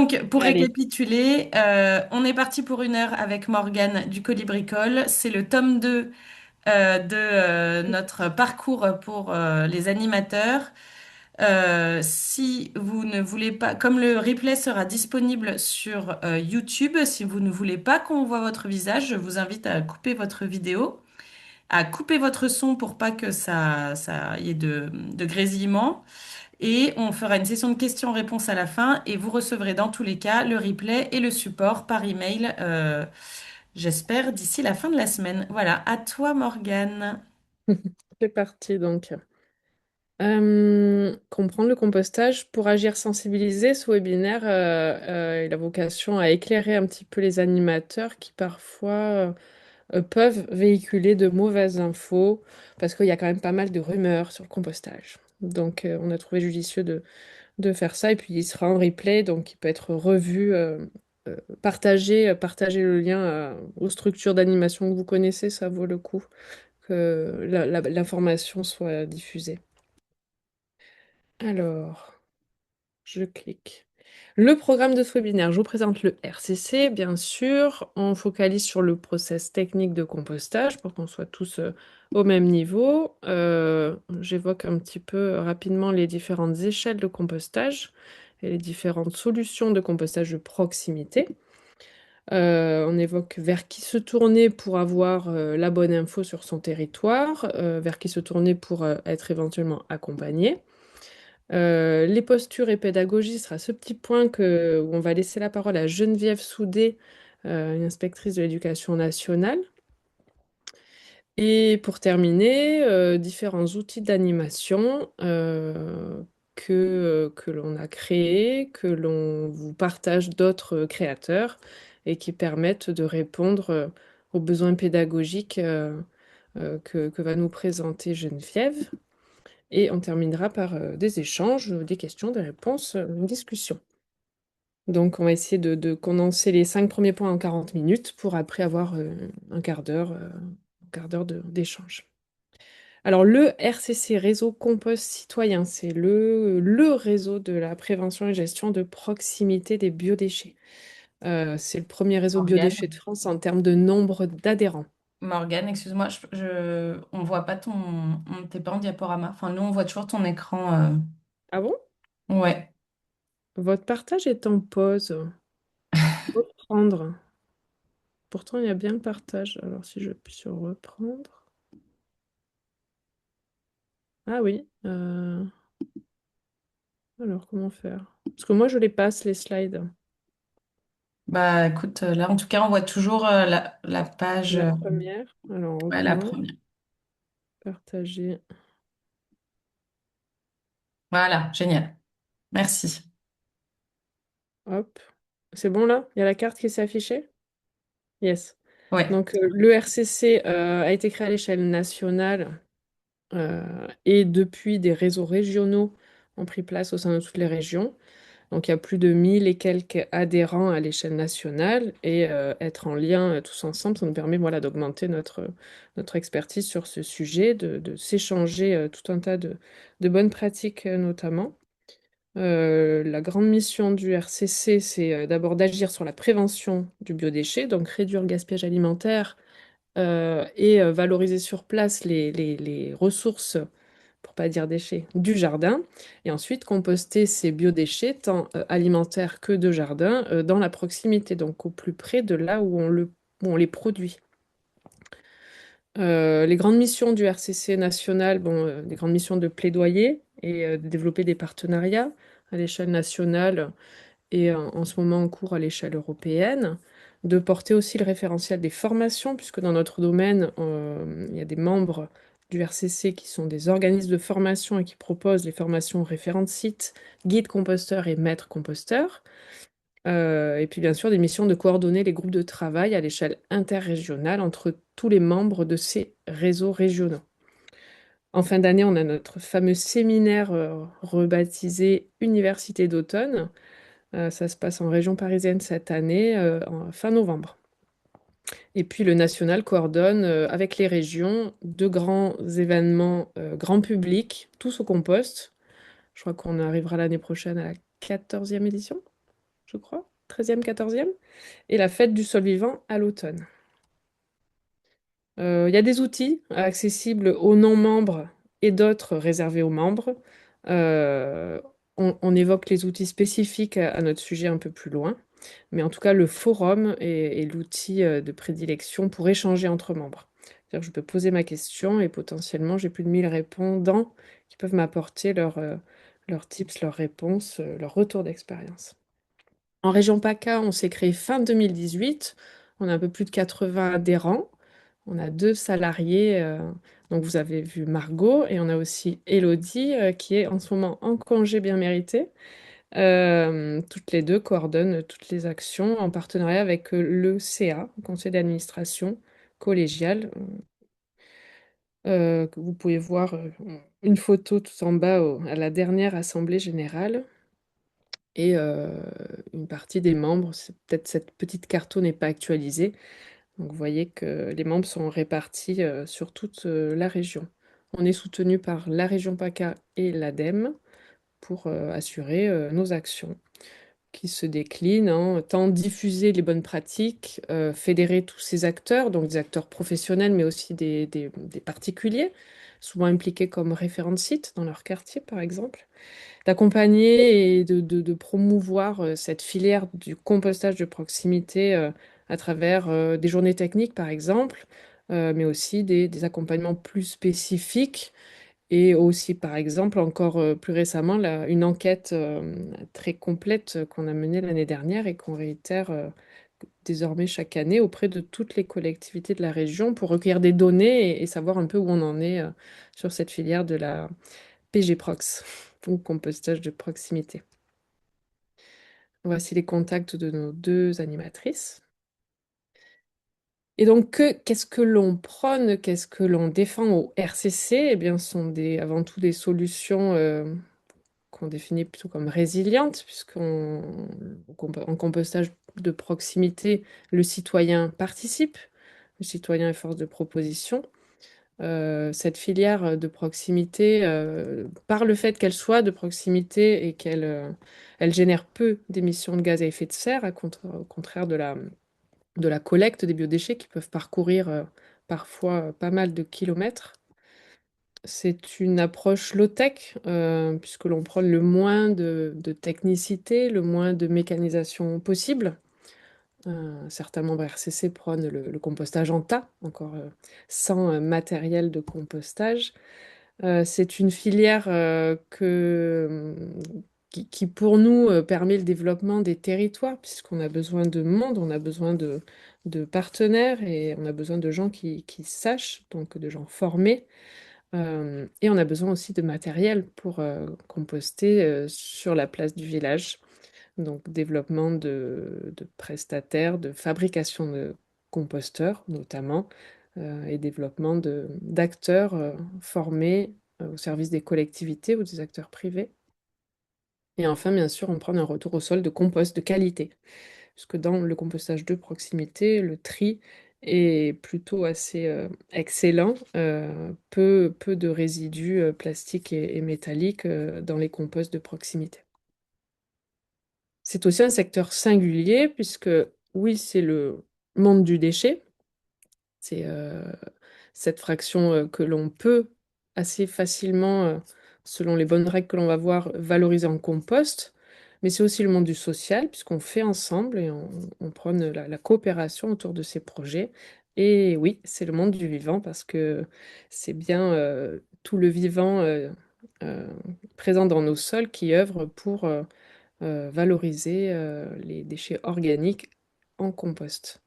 Donc, pour Allez. récapituler, on est parti pour 1 heure avec Morgane du Colibricole. C'est le tome 2 de notre parcours pour les animateurs. Si vous ne voulez pas, comme le replay sera disponible sur YouTube, si vous ne voulez pas qu'on voit votre visage, je vous invite à couper votre vidéo, à couper votre son pour pas que ça y ait de grésillement. Et on fera une session de questions-réponses à la fin et vous recevrez dans tous les cas le replay et le support par email, j'espère, d'ici la fin de la semaine. Voilà, à toi Morgane. C'est parti donc. Comprendre le compostage pour agir sensibiliser, ce webinaire il a vocation à éclairer un petit peu les animateurs qui parfois peuvent véhiculer de mauvaises infos parce qu'il y a quand même pas mal de rumeurs sur le compostage. Donc on a trouvé judicieux de faire ça et puis il sera en replay donc il peut être revu, partagez le lien aux structures d'animation que vous connaissez, ça vaut le coup que l'information soit diffusée. Alors, je clique. Le programme de ce webinaire, je vous présente le RCC, bien sûr. On focalise sur le process technique de compostage pour qu'on soit tous au même niveau. J'évoque un petit peu rapidement les différentes échelles de compostage et les différentes solutions de compostage de proximité. On évoque vers qui se tourner pour avoir la bonne info sur son territoire, vers qui se tourner pour être éventuellement accompagné. Les postures et pédagogie sera ce petit point où on va laisser la parole à Geneviève Soudet, une inspectrice de l'éducation nationale. Et pour terminer, différents outils d'animation que l'on a créés, que l'on vous partage d'autres créateurs et qui permettent de répondre aux besoins pédagogiques que va nous présenter Geneviève. Et on terminera par des échanges, des questions, des réponses, une discussion. Donc, on va essayer de condenser les 5 premiers points en 40 minutes pour après avoir un quart d'heure d'échange. Alors, le RCC, Réseau Compost Citoyen, c'est le réseau de la prévention et gestion de proximité des biodéchets. C'est le premier réseau biodéchets Morgane. de France en termes de nombre d'adhérents. Morgane, excuse-moi, on voit pas t'es pas en diaporama. Enfin, nous, on voit toujours ton écran. Ah bon? Ouais. Votre partage est en pause. Reprendre. Pourtant, il y a bien le partage. Alors, si je appuie sur reprendre. Ah oui. Alors, comment faire? Parce que moi, je les passe, les slides. Bah, écoute, là, en tout cas, on voit toujours la page, La première. Alors, on ouais, la reprend. première. Partager. Voilà, génial. Merci. Hop. C'est bon là? Il y a la carte qui s'est affichée? Yes. Ouais. Donc, le RCC a été créé à l'échelle nationale et depuis, des réseaux régionaux ont pris place au sein de toutes les régions. Donc, il y a plus de 1000 et quelques adhérents à l'échelle nationale et être en lien tous ensemble, ça nous permet voilà, d'augmenter notre expertise sur ce sujet, de s'échanger tout un tas de bonnes pratiques notamment. La grande mission du RCC, c'est d'abord d'agir sur la prévention du biodéchet, donc réduire le gaspillage alimentaire et valoriser sur place les ressources, pour pas dire déchets, du jardin. Et ensuite, composter ces biodéchets, tant alimentaires que de jardin, dans la proximité, donc au plus près de là où on les produit. Les grandes missions du RCC national, bon, des grandes missions de plaidoyer et de développer des partenariats à l'échelle nationale et en ce moment en cours à l'échelle européenne, de porter aussi le référentiel des formations, puisque dans notre domaine, il y a des membres du RCC qui sont des organismes de formation et qui proposent les formations référents de sites, guides composteurs et maîtres composteurs. Et puis bien sûr des missions de coordonner les groupes de travail à l'échelle interrégionale entre tous les membres de ces réseaux régionaux. En fin d'année, on a notre fameux séminaire rebaptisé Université d'automne, ça se passe en région parisienne cette année, en fin novembre. Et puis le national coordonne avec les régions de grands événements grand public, tous au compost. Je crois qu'on arrivera l'année prochaine à la 14e édition. je crois, 13e, 14e, et la fête du sol vivant à l'automne. Il y a des outils accessibles aux non-membres et d'autres réservés aux membres. Euh, on évoque les outils spécifiques à notre sujet un peu plus loin, mais en tout cas, le forum est l'outil de prédilection pour échanger entre membres. C'est-à-dire que je peux poser ma question et potentiellement, j'ai plus de 1000 répondants qui peuvent m'apporter leurs tips, leurs réponses, leur retour d'expérience. En région PACA, on s'est créé fin 2018. On a un peu plus de 80 adhérents. On a 2 salariés. Donc vous avez vu Margot et on a aussi Elodie qui est en ce moment en congé bien mérité. Toutes les deux coordonnent toutes les actions en partenariat avec le CA, le conseil d'administration collégial, que vous pouvez voir une photo tout en bas à la dernière assemblée générale. Et une partie des membres, peut-être cette petite carte n'est pas actualisée. Donc vous voyez que les membres sont répartis sur toute la région. On est soutenu par la région PACA et l'ADEME pour assurer nos actions qui se déclinent en tant diffuser les bonnes pratiques, fédérer tous ces acteurs, donc des acteurs professionnels, mais aussi des particuliers, souvent impliqués comme référents de site dans leur quartier, par exemple, d'accompagner et de promouvoir cette filière du compostage de proximité à travers des journées techniques, par exemple, mais aussi des accompagnements plus spécifiques et aussi, par exemple, encore plus récemment, une enquête très complète qu'on a menée l'année dernière et qu'on réitère désormais chaque année auprès de toutes les collectivités de la région pour recueillir des données et savoir un peu où on en est sur cette filière de la PG-Prox, ou compostage de proximité. Voici les contacts de nos 2 animatrices. Et donc, qu'est-ce que l'on prône, qu'est-ce que l'on défend au RCC? Eh bien, ce sont avant tout des solutions qu'on définit plutôt comme résilientes, en compostage de proximité, le citoyen participe, le citoyen est force de proposition. Cette filière de proximité, par le fait qu'elle soit de proximité et elle génère peu d'émissions de gaz à effet de serre, au contraire de la collecte des biodéchets qui peuvent parcourir parfois pas mal de kilomètres. C'est une approche low-tech, puisque l'on prône le moins de technicité, le moins de mécanisation possible. Certains membres RCC prônent le compostage en tas, encore sans matériel de compostage. C'est une filière qui, pour nous, permet le développement des territoires, puisqu'on a besoin de monde, on a besoin de partenaires et on a besoin de gens qui sachent, donc de gens formés. Et on a besoin aussi de matériel pour composter sur la place du village. Donc, développement de prestataires, de fabrication de composteurs notamment, et développement d'acteurs formés au service des collectivités ou des acteurs privés. Et enfin, bien sûr, on prend un retour au sol de compost de qualité, puisque dans le compostage de proximité, le tri est plutôt assez excellent, peu de résidus plastiques et métalliques dans les composts de proximité. C'est aussi un secteur singulier puisque, oui, c'est le monde du déchet. C'est cette fraction que l'on peut assez facilement, selon les bonnes règles que l'on va voir, valoriser en compost. Mais c'est aussi le monde du social puisqu'on fait ensemble et on prône la coopération autour de ces projets. Et oui, c'est le monde du vivant parce que c'est bien tout le vivant euh, présent dans nos sols qui œuvre pour valoriser les déchets organiques en compost.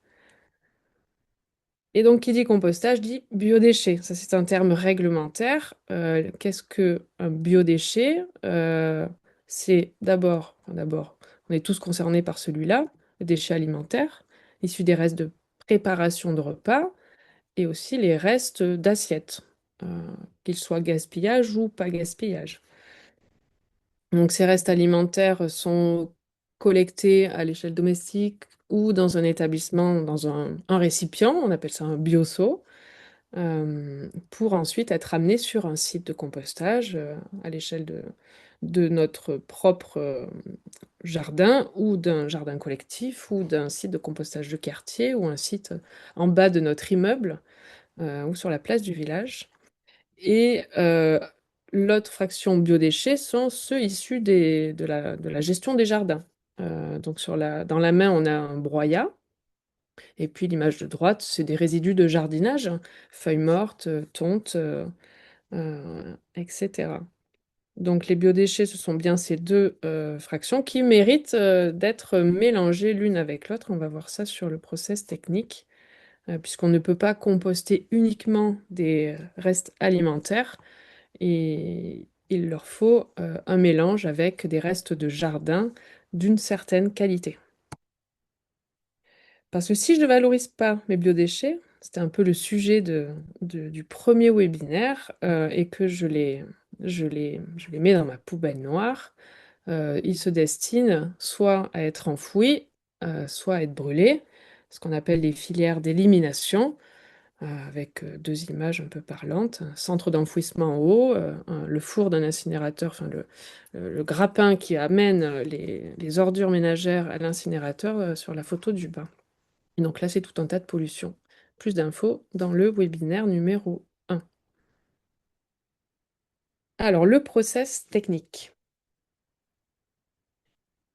Et donc, qui dit compostage dit biodéchet. Ça, c'est un terme réglementaire. Qu'est-ce qu'un biodéchet? C'est d'abord, on est tous concernés par celui-là, le déchet alimentaire, issu des restes de préparation de repas, et aussi les restes d'assiettes, euh, qu'ils soient gaspillage ou pas gaspillage. Donc, ces restes alimentaires sont collectés à l'échelle domestique ou dans un établissement, dans un récipient, on appelle ça un bioseau. pour ensuite être amené sur un site de compostage à l'échelle de notre propre jardin ou d'un jardin collectif ou d'un site de compostage de quartier ou un site en bas de notre immeuble ou sur la place du village. Et l'autre fraction biodéchets sont ceux issus de la gestion des jardins. Donc dans la main, on a un broyat. Et puis l'image de droite, c'est des résidus de jardinage, hein, feuilles mortes, tontes, etc. Donc les biodéchets, ce sont bien ces deux fractions qui méritent d'être mélangées l'une avec l'autre. On va voir ça sur le process technique, puisqu'on ne peut pas composter uniquement des restes alimentaires et il leur faut un mélange avec des restes de jardin d'une certaine qualité. Parce que si je ne valorise pas mes biodéchets, c'était un peu le sujet du premier webinaire, et que je les mets dans ma poubelle noire, ils se destinent soit à être enfouis, soit à être brûlés, ce qu'on appelle les filières d'élimination, avec deux images un peu parlantes. Un centre d'enfouissement en haut, le four d'un incinérateur, enfin le grappin qui amène les ordures ménagères à l'incinérateur sur la photo du bas. Et donc là, c'est tout un tas de pollution. Plus d'infos dans le webinaire numéro 1. Alors, le process technique.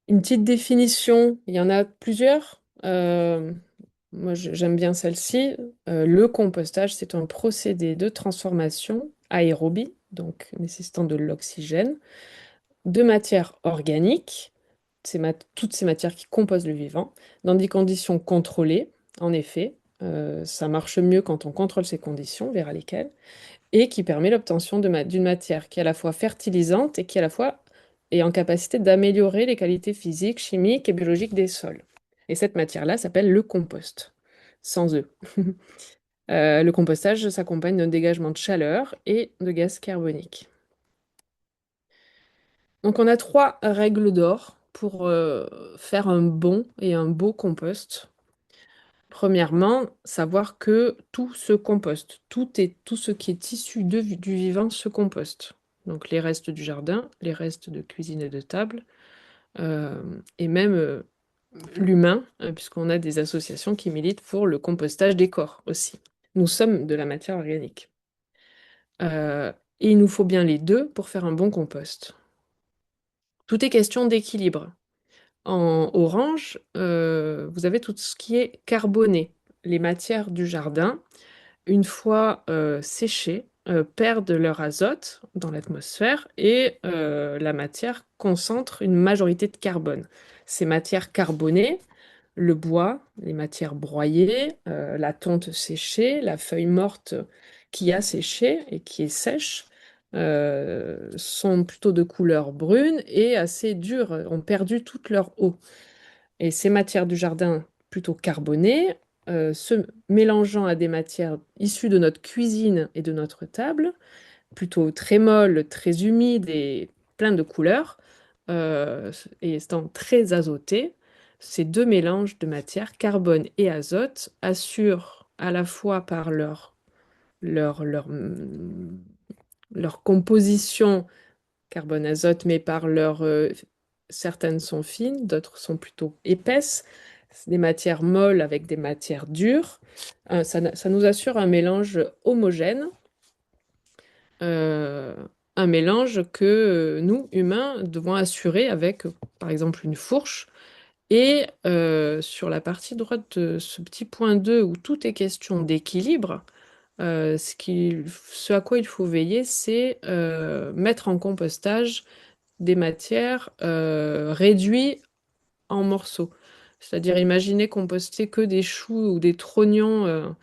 Une petite définition, il y en a plusieurs. Moi, j'aime bien celle-ci. Le compostage, c'est un procédé de transformation aérobie, donc nécessitant de l'oxygène, de matière organique, toutes ces matières qui composent le vivant, dans des conditions contrôlées, en effet. Ça marche mieux quand on contrôle ces conditions, on verra lesquelles, et qui permet l'obtention d'une matière qui est à la fois fertilisante et qui à la fois est en capacité d'améliorer les qualités physiques, chimiques et biologiques des sols. Et cette matière-là s'appelle le compost, sans E. Le compostage s'accompagne d'un dégagement de chaleur et de gaz carbonique. Donc on a 3 règles d'or pour faire un bon et un beau compost. Premièrement, savoir que tout se composte. Tout ce qui est issu du vivant se composte. Donc les restes du jardin, les restes de cuisine et de table, euh, et même l'humain, puisqu'on a des associations qui militent pour le compostage des corps aussi. Nous sommes de la matière organique. Euh, et il nous faut bien les deux pour faire un bon compost. Tout est question d'équilibre. En orange, vous avez tout ce qui est carboné. Les matières du jardin, une fois séchées, perdent leur azote dans l'atmosphère et la matière concentre une majorité de carbone. Ces matières carbonées, le bois, les matières broyées, la tonte séchée, la feuille morte qui a séché et qui est sèche, sont plutôt de couleur brune et assez dures, ont perdu toute leur eau. Et ces matières du jardin plutôt carbonées, se mélangeant à des matières issues de notre cuisine et de notre table, plutôt très molles, très humides et pleines de couleurs, et étant très azotées, ces deux mélanges de matières, carbone et azote, assurent à la fois par leur composition carbone-azote, mais par certaines sont fines, d'autres sont plutôt épaisses. C'est des matières molles avec des matières dures. Ça nous assure un mélange homogène, euh, un mélange que nous, humains, devons assurer avec, par exemple, une fourche. Et sur la partie droite de ce petit point 2 où tout est question d'équilibre, ce à quoi il faut veiller, c'est mettre en compostage des matières réduites en morceaux. C'est-à-dire, imaginez composter que des choux ou des trognons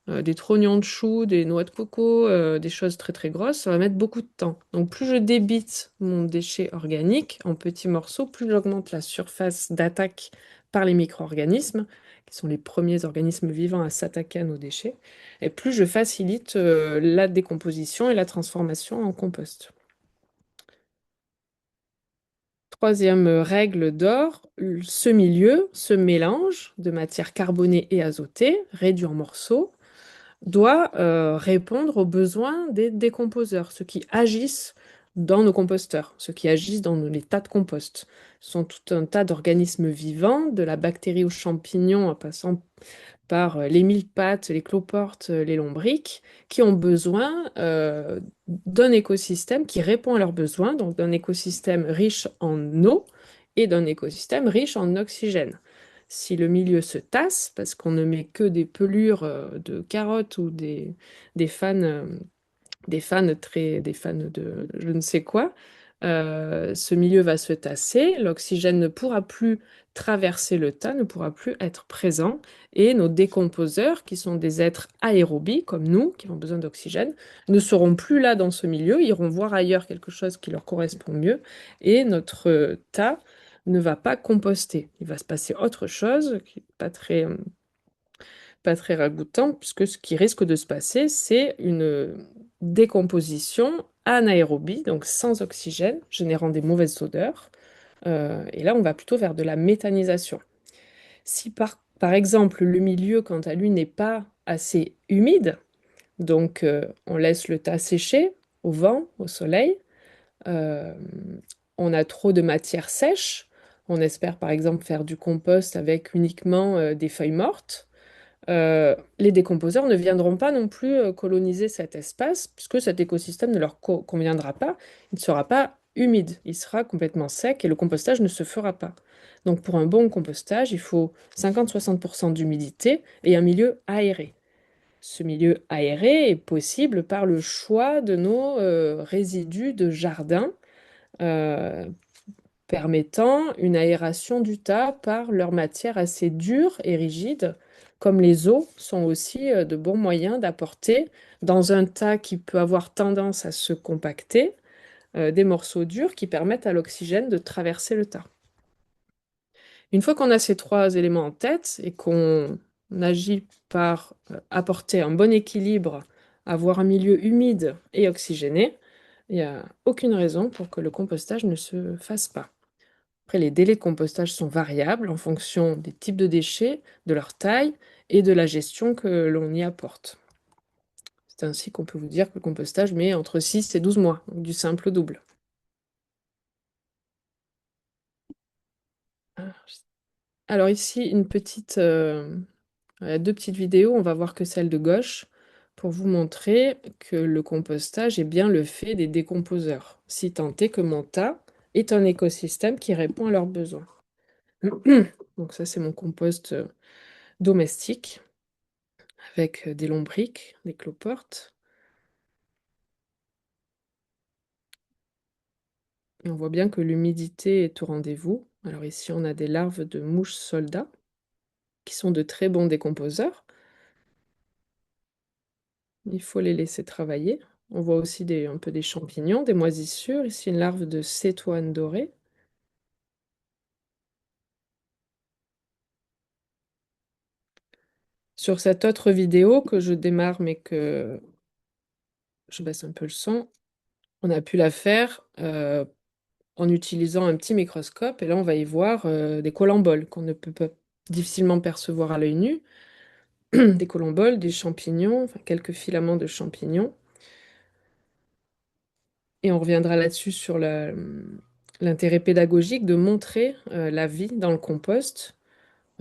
de choux, des noix de coco, des choses très très grosses, ça va mettre beaucoup de temps. Donc, plus je débite mon déchet organique en petits morceaux, plus j'augmente la surface d'attaque par les micro-organismes, qui sont les premiers organismes vivants à s'attaquer à nos déchets, et plus je facilite la décomposition et la transformation en compost. Troisième règle d'or, ce milieu, ce mélange de matières carbonées et azotées, réduit en morceaux, doit répondre aux besoins des décomposeurs, ceux qui agissent dans nos composteurs, ceux qui agissent dans les tas de compost. Ce sont tout un tas d'organismes vivants, de la bactérie au champignon, en passant par les mille-pattes, les cloportes, les lombriques, qui ont besoin d'un écosystème qui répond à leurs besoins, donc d'un écosystème riche en eau et d'un écosystème riche en oxygène. Si le milieu se tasse, parce qu'on ne met que des pelures de carottes ou des fans des fans de je ne sais quoi, ce milieu va se tasser, l'oxygène ne pourra plus traverser le tas, ne pourra plus être présent, et nos décomposeurs, qui sont des êtres aérobies comme nous, qui ont besoin d'oxygène, ne seront plus là dans ce milieu, iront voir ailleurs quelque chose qui leur correspond mieux, et notre tas ne va pas composter. Il va se passer autre chose qui n'est pas très ragoûtant, puisque ce qui risque de se passer, c'est une décomposition anaérobie, donc sans oxygène, générant des mauvaises odeurs. Et là, on va plutôt vers de la méthanisation. Si par exemple le milieu, quant à lui, n'est pas assez humide, donc on laisse le tas sécher au vent, au soleil, euh, on a trop de matière sèche, on espère par exemple faire du compost avec uniquement des feuilles mortes, les décomposeurs ne viendront pas non plus coloniser cet espace, puisque cet écosystème ne leur conviendra pas. Il ne sera pas humide, il sera complètement sec et le compostage ne se fera pas. Donc pour un bon compostage, il faut 50-60% d'humidité et un milieu aéré. Ce milieu aéré est possible par le choix de nos résidus de jardin, euh, permettant une aération du tas par leur matière assez dure et rigide, comme les os sont aussi de bons moyens d'apporter dans un tas qui peut avoir tendance à se compacter, des morceaux durs qui permettent à l'oxygène de traverser le tas. Une fois qu'on a ces trois éléments en tête et qu'on agit par apporter un bon équilibre, avoir un milieu humide et oxygéné, il n'y a aucune raison pour que le compostage ne se fasse pas. Après, les délais de compostage sont variables en fonction des types de déchets, de leur taille et de la gestion que l'on y apporte. C'est ainsi qu'on peut vous dire que le compostage met entre 6 et 12 mois, donc du simple au double. Alors ici, deux petites vidéos. On va voir que celle de gauche pour vous montrer que le compostage est bien le fait des décomposeurs, si tant est que mon tas est un écosystème qui répond à leurs besoins. Donc ça, c'est mon compost domestique, avec des lombriques, des cloportes. Et on voit bien que l'humidité est au rendez-vous. Alors ici, on a des larves de mouches soldats, qui sont de très bons décomposeurs. Il faut les laisser travailler. On voit aussi un peu des champignons, des moisissures. Ici, une larve de cétoine dorée. Sur cette autre vidéo que je démarre, mais que je baisse un peu le son, on a pu la faire en utilisant un petit microscope. Et là, on va y voir des colamboles qu'on ne peut pas difficilement percevoir à l'œil nu. Des colomboles, des champignons, enfin, quelques filaments de champignons. Et on reviendra là-dessus sur l'intérêt pédagogique de montrer la vie dans le compost,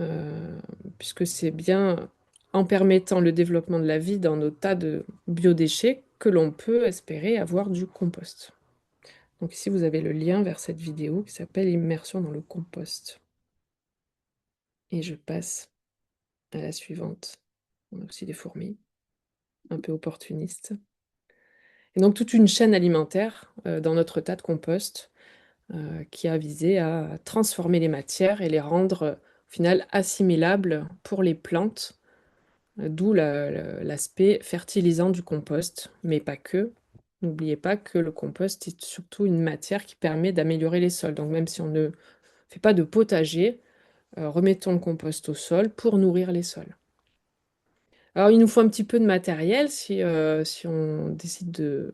euh, puisque c'est bien en permettant le développement de la vie dans nos tas de biodéchets que l'on peut espérer avoir du compost. Donc ici, vous avez le lien vers cette vidéo qui s'appelle Immersion dans le compost. Et je passe à la suivante. On a aussi des fourmis, un peu opportunistes. Et donc toute une chaîne alimentaire dans notre tas de compost qui a visé à transformer les matières et les rendre au final assimilables pour les plantes, d'où l'aspect fertilisant du compost, mais pas que. N'oubliez pas que le compost est surtout une matière qui permet d'améliorer les sols. Donc même si on ne fait pas de potager, remettons le compost au sol pour nourrir les sols. Alors il nous faut un petit peu de matériel si on décide de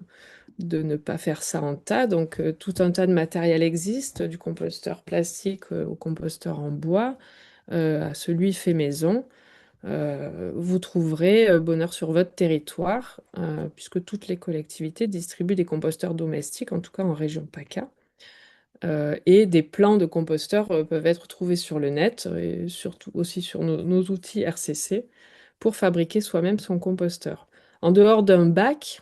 ne pas faire ça en tas. Donc, tout un tas de matériel existe, du composteur plastique au composteur en bois, à celui fait maison. vous trouverez bonheur sur votre territoire, puisque toutes les collectivités distribuent des composteurs domestiques, en tout cas en région PACA. Et des plans de composteurs peuvent être trouvés sur le net et surtout aussi sur nos outils RCC pour fabriquer soi-même son composteur. En dehors d'un bac,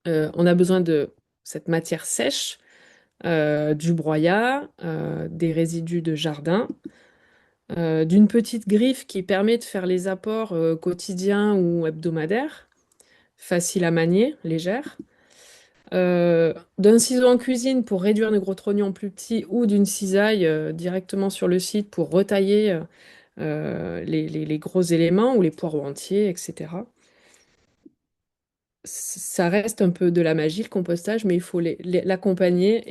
on a besoin de cette matière sèche, du broyat, des résidus de jardin, d'une petite griffe qui permet de faire les apports quotidiens ou hebdomadaires, facile à manier, légère, d'un ciseau en cuisine pour réduire les gros trognons plus petits ou d'une cisaille directement sur le site pour retailler les gros éléments ou les poireaux entiers, etc. Ça reste un peu de la magie, le compostage, mais il faut l'accompagner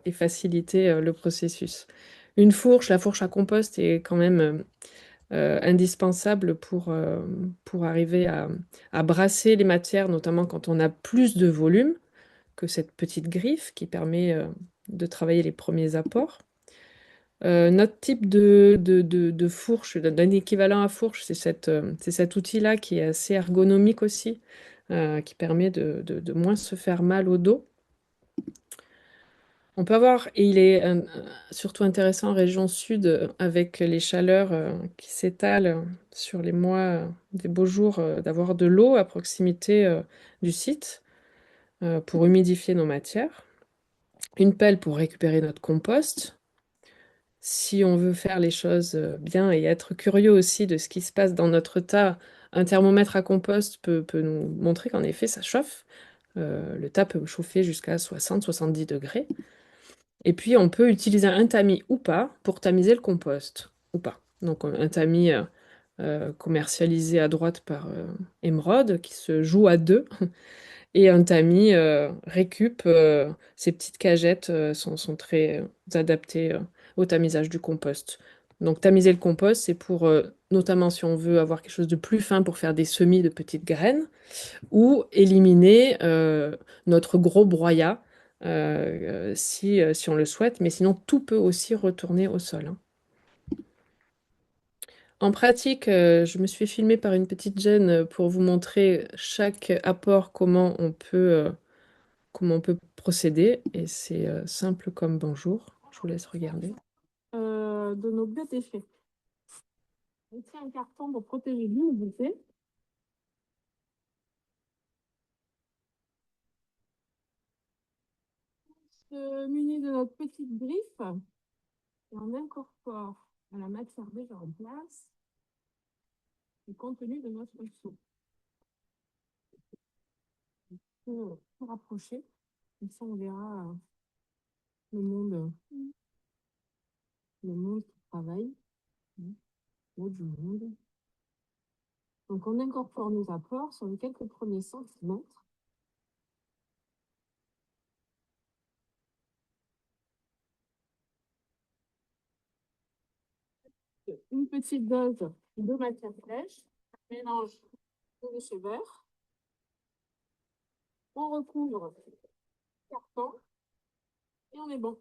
et faciliter le processus. Une fourche, la fourche à compost est quand même indispensable pour arriver à brasser les matières, notamment quand on a plus de volume que cette petite griffe qui permet de travailler les premiers apports. Notre type de fourche, d'un équivalent à fourche, c'est cet outil-là qui est assez ergonomique aussi, qui permet de moins se faire mal au dos. On peut avoir, et il est surtout intéressant en région sud, avec les chaleurs qui s'étalent sur les mois, des beaux jours, d'avoir de l'eau à proximité du site pour humidifier nos matières. Une pelle pour récupérer notre compost. Si on veut faire les choses bien et être curieux aussi de ce qui se passe dans notre tas, un thermomètre à compost peut nous montrer qu'en effet, ça chauffe. Le tas peut chauffer jusqu'à 60-70 degrés. Et puis, on peut utiliser un tamis ou pas pour tamiser le compost, ou pas. Donc, un tamis commercialisé à droite par Emeraude, qui se joue à deux. Et un tamis récup, ces petites cagettes sont très adaptées au tamisage du compost. Donc tamiser le compost, c'est pour, notamment si on veut avoir quelque chose de plus fin pour faire des semis de petites graines, ou éliminer notre gros broyat si on le souhaite, mais sinon tout peut aussi retourner au sol, hein. En pratique, je me suis filmée par une petite gêne pour vous montrer chaque apport, comment on peut procéder. Et c'est simple comme bonjour. Je vous laisse regarder. De nos biodéchets. On tient un carton pour protéger l'humidité. On se munit de notre petite griffe et on incorpore à la matière déjà en place le contenu de notre seau. Pour se rapprocher, comme ça on verra le monde, le monde qui travaille, du monde. Donc on incorpore nos apports sur les quelques premiers centimètres. Une petite dose de matière fraîche, mélange de ce beurre, on recouvre le carton et on est bon.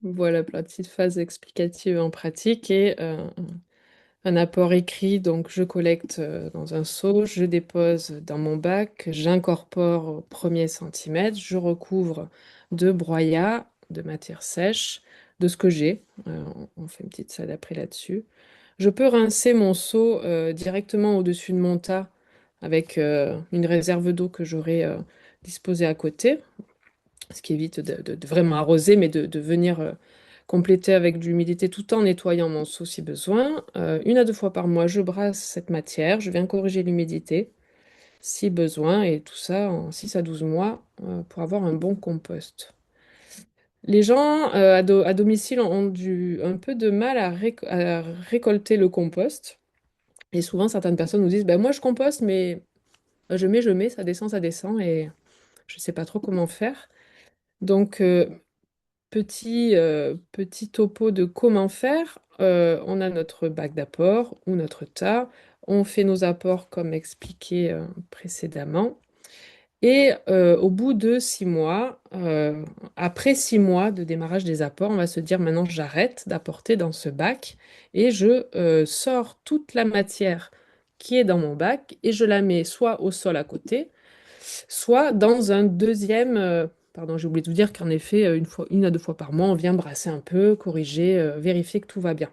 Voilà pour la petite phase explicative en pratique et un apport écrit. Donc je collecte dans un seau, je dépose dans mon bac, j'incorpore au premier centimètre, je recouvre de broyat, de matière sèche, de ce que j'ai. On fait une petite salade après là-dessus. Je peux rincer mon seau directement au-dessus de mon tas avec une réserve d'eau que j'aurai disposée à côté, ce qui évite de vraiment arroser, mais de venir compléter avec de l'humidité tout en nettoyant mon seau si besoin. Une à deux fois par mois, je brasse cette matière, je viens corriger l'humidité si besoin, et tout ça en 6 à 12 mois pour avoir un bon compost. Les gens à domicile ont un peu de mal à récolter le compost. Et souvent, certaines personnes nous disent, ben, moi je composte, mais je mets, ça descend, et je ne sais pas trop comment faire. Donc, petit topo de comment faire. On a notre bac d'apport ou notre tas. On fait nos apports comme expliqué précédemment. Et au bout de 6 mois, après 6 mois de démarrage des apports, on va se dire maintenant j'arrête d'apporter dans ce bac et je sors toute la matière qui est dans mon bac et je la mets soit au sol à côté, soit dans un deuxième. Pardon, j'ai oublié de vous dire qu'en effet, une fois, 1 à 2 fois par mois, on vient brasser un peu, corriger, vérifier que tout va bien.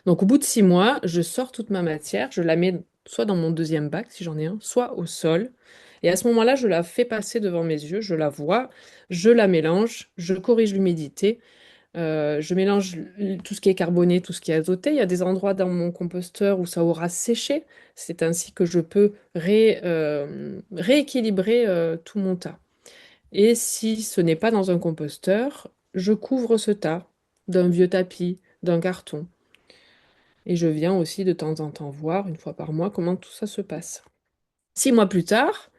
Donc au bout de 6 mois, je sors toute ma matière, je la mets soit dans mon deuxième bac, si j'en ai un, soit au sol. Et à ce moment-là, je la fais passer devant mes yeux, je la vois, je la mélange, je corrige l'humidité, je mélange tout ce qui est carboné, tout ce qui est azoté. Il y a des endroits dans mon composteur où ça aura séché. C'est ainsi que je peux rééquilibrer tout mon tas. Et si ce n'est pas dans un composteur, je couvre ce tas d'un vieux tapis, d'un carton. Et je viens aussi de temps en temps voir, 1 fois par mois, comment tout ça se passe. 6 mois plus tard,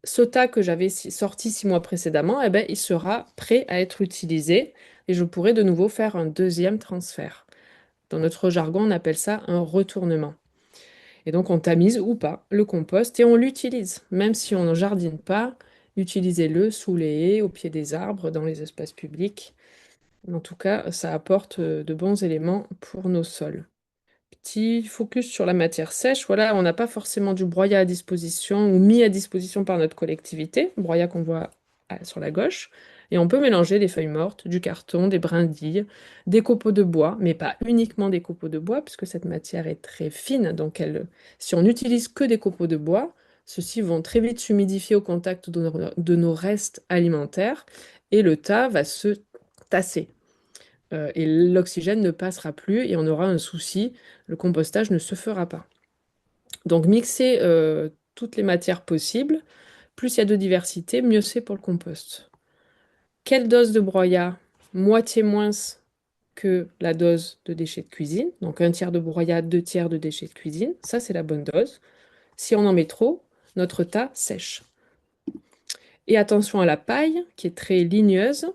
ce tas que j'avais sorti 6 mois précédemment, eh ben, il sera prêt à être utilisé et je pourrai de nouveau faire un deuxième transfert. Dans notre jargon, on appelle ça un retournement. Et donc, on tamise ou pas le compost et on l'utilise. Même si on ne jardine pas, utilisez-le sous les haies, au pied des arbres, dans les espaces publics. En tout cas, ça apporte de bons éléments pour nos sols. Petit focus sur la matière sèche. Voilà, on n'a pas forcément du broyat à disposition ou mis à disposition par notre collectivité, broyat qu'on voit sur la gauche. Et on peut mélanger des feuilles mortes, du carton, des brindilles, des copeaux de bois, mais pas uniquement des copeaux de bois, puisque cette matière est très fine. Donc, si on n'utilise que des copeaux de bois, ceux-ci vont très vite s'humidifier au contact de nos restes alimentaires et le tas va se tasser. Et l'oxygène ne passera plus et on aura un souci, le compostage ne se fera pas. Donc mixer toutes les matières possibles, plus il y a de diversité, mieux c'est pour le compost. Quelle dose de broyat? Moitié moins que la dose de déchets de cuisine. Donc un tiers de broyat, 2 tiers de déchets de cuisine. Ça, c'est la bonne dose. Si on en met trop, notre tas sèche. Et attention à la paille, qui est très ligneuse.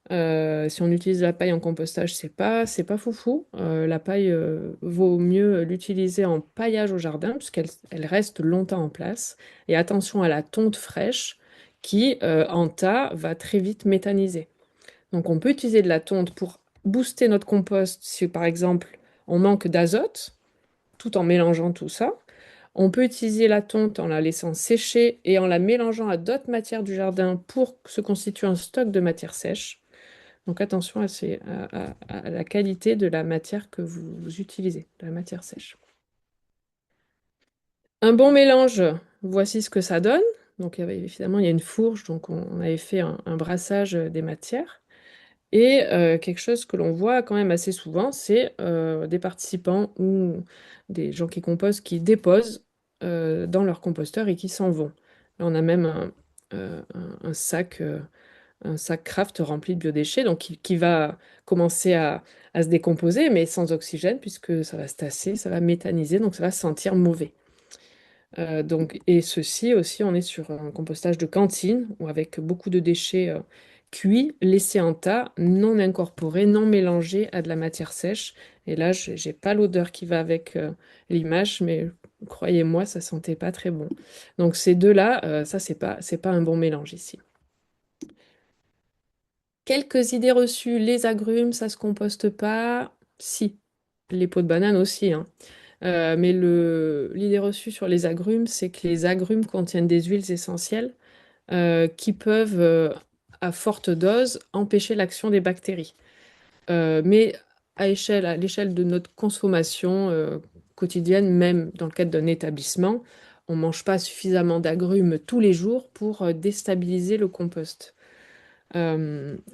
Si on utilise la paille en compostage, c'est pas foufou. La paille, vaut mieux l'utiliser en paillage au jardin, puisqu'elle reste longtemps en place. Et attention à la tonte fraîche, qui, en tas, va très vite méthaniser. Donc on peut utiliser de la tonte pour booster notre compost si, par exemple, on manque d'azote, tout en mélangeant tout ça. On peut utiliser la tonte en la laissant sécher et en la mélangeant à d'autres matières du jardin pour se constituer un stock de matière sèche. Donc attention à la qualité de la matière que vous utilisez, de la matière sèche. Un bon mélange, voici ce que ça donne. Donc évidemment, il y a une fourche, donc on avait fait un brassage des matières. Et quelque chose que l'on voit quand même assez souvent, c'est des participants ou des gens qui compostent, qui déposent dans leur composteur et qui s'en vont. Là, on a même un sac. Un sac Kraft rempli de biodéchets, donc qui va commencer à se décomposer, mais sans oxygène, puisque ça va se tasser, ça va méthaniser, donc ça va sentir mauvais. Et ceci aussi, on est sur un compostage de cantine, ou avec beaucoup de déchets cuits, laissés en tas, non incorporés, non mélangés à de la matière sèche. Et là, j'ai pas l'odeur qui va avec l'image, mais croyez-moi, ça sentait pas très bon. Donc ces deux-là, ça, c'est pas un bon mélange ici. Quelques idées reçues, les agrumes, ça se composte pas. Si, les peaux de banane aussi, hein. Mais l'idée reçue sur les agrumes, c'est que les agrumes contiennent des huiles essentielles qui peuvent, à forte dose, empêcher l'action des bactéries. Mais à l'échelle de notre consommation quotidienne, même dans le cadre d'un établissement, on ne mange pas suffisamment d'agrumes tous les jours pour déstabiliser le compost.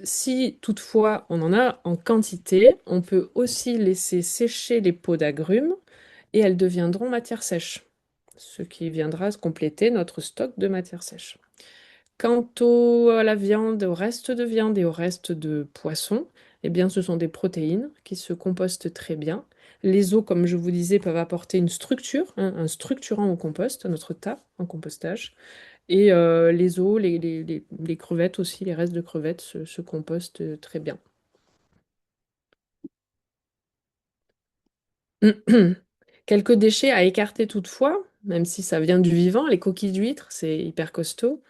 Si toutefois on en a en quantité, on peut aussi laisser sécher les peaux d'agrumes et elles deviendront matière sèche, ce qui viendra compléter notre stock de matière sèche. Quant à la viande, au reste de viande et au reste de poisson, eh bien, ce sont des protéines qui se compostent très bien. Les os, comme je vous disais, peuvent apporter une structure, hein, un structurant au compost, à notre tas en compostage. Et les os, les crevettes aussi, les restes de crevettes se compostent très bien. Quelques déchets à écarter toutefois. même si ça vient du vivant. Les coquilles d'huîtres, c'est hyper costaud.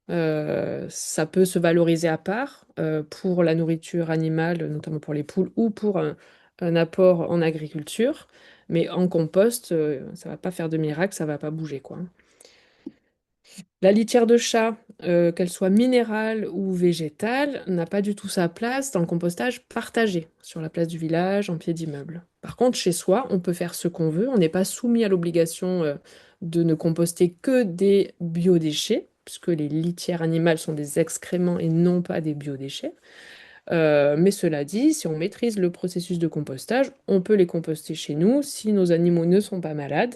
Ça peut se valoriser à part pour la nourriture animale, notamment pour les poules, ou pour un apport en agriculture. Mais en compost, ça va pas faire de miracle, ça va pas bouger, quoi. La litière de chat, qu'elle soit minérale ou végétale, n'a pas du tout sa place dans le compostage partagé, sur la place du village, en pied d'immeuble. Par contre, chez soi, on peut faire ce qu'on veut, on n'est pas soumis à l'obligation de ne composter que des biodéchets, puisque les litières animales sont des excréments et non pas des biodéchets. Mais cela dit, si on maîtrise le processus de compostage, on peut les composter chez nous si nos animaux ne sont pas malades.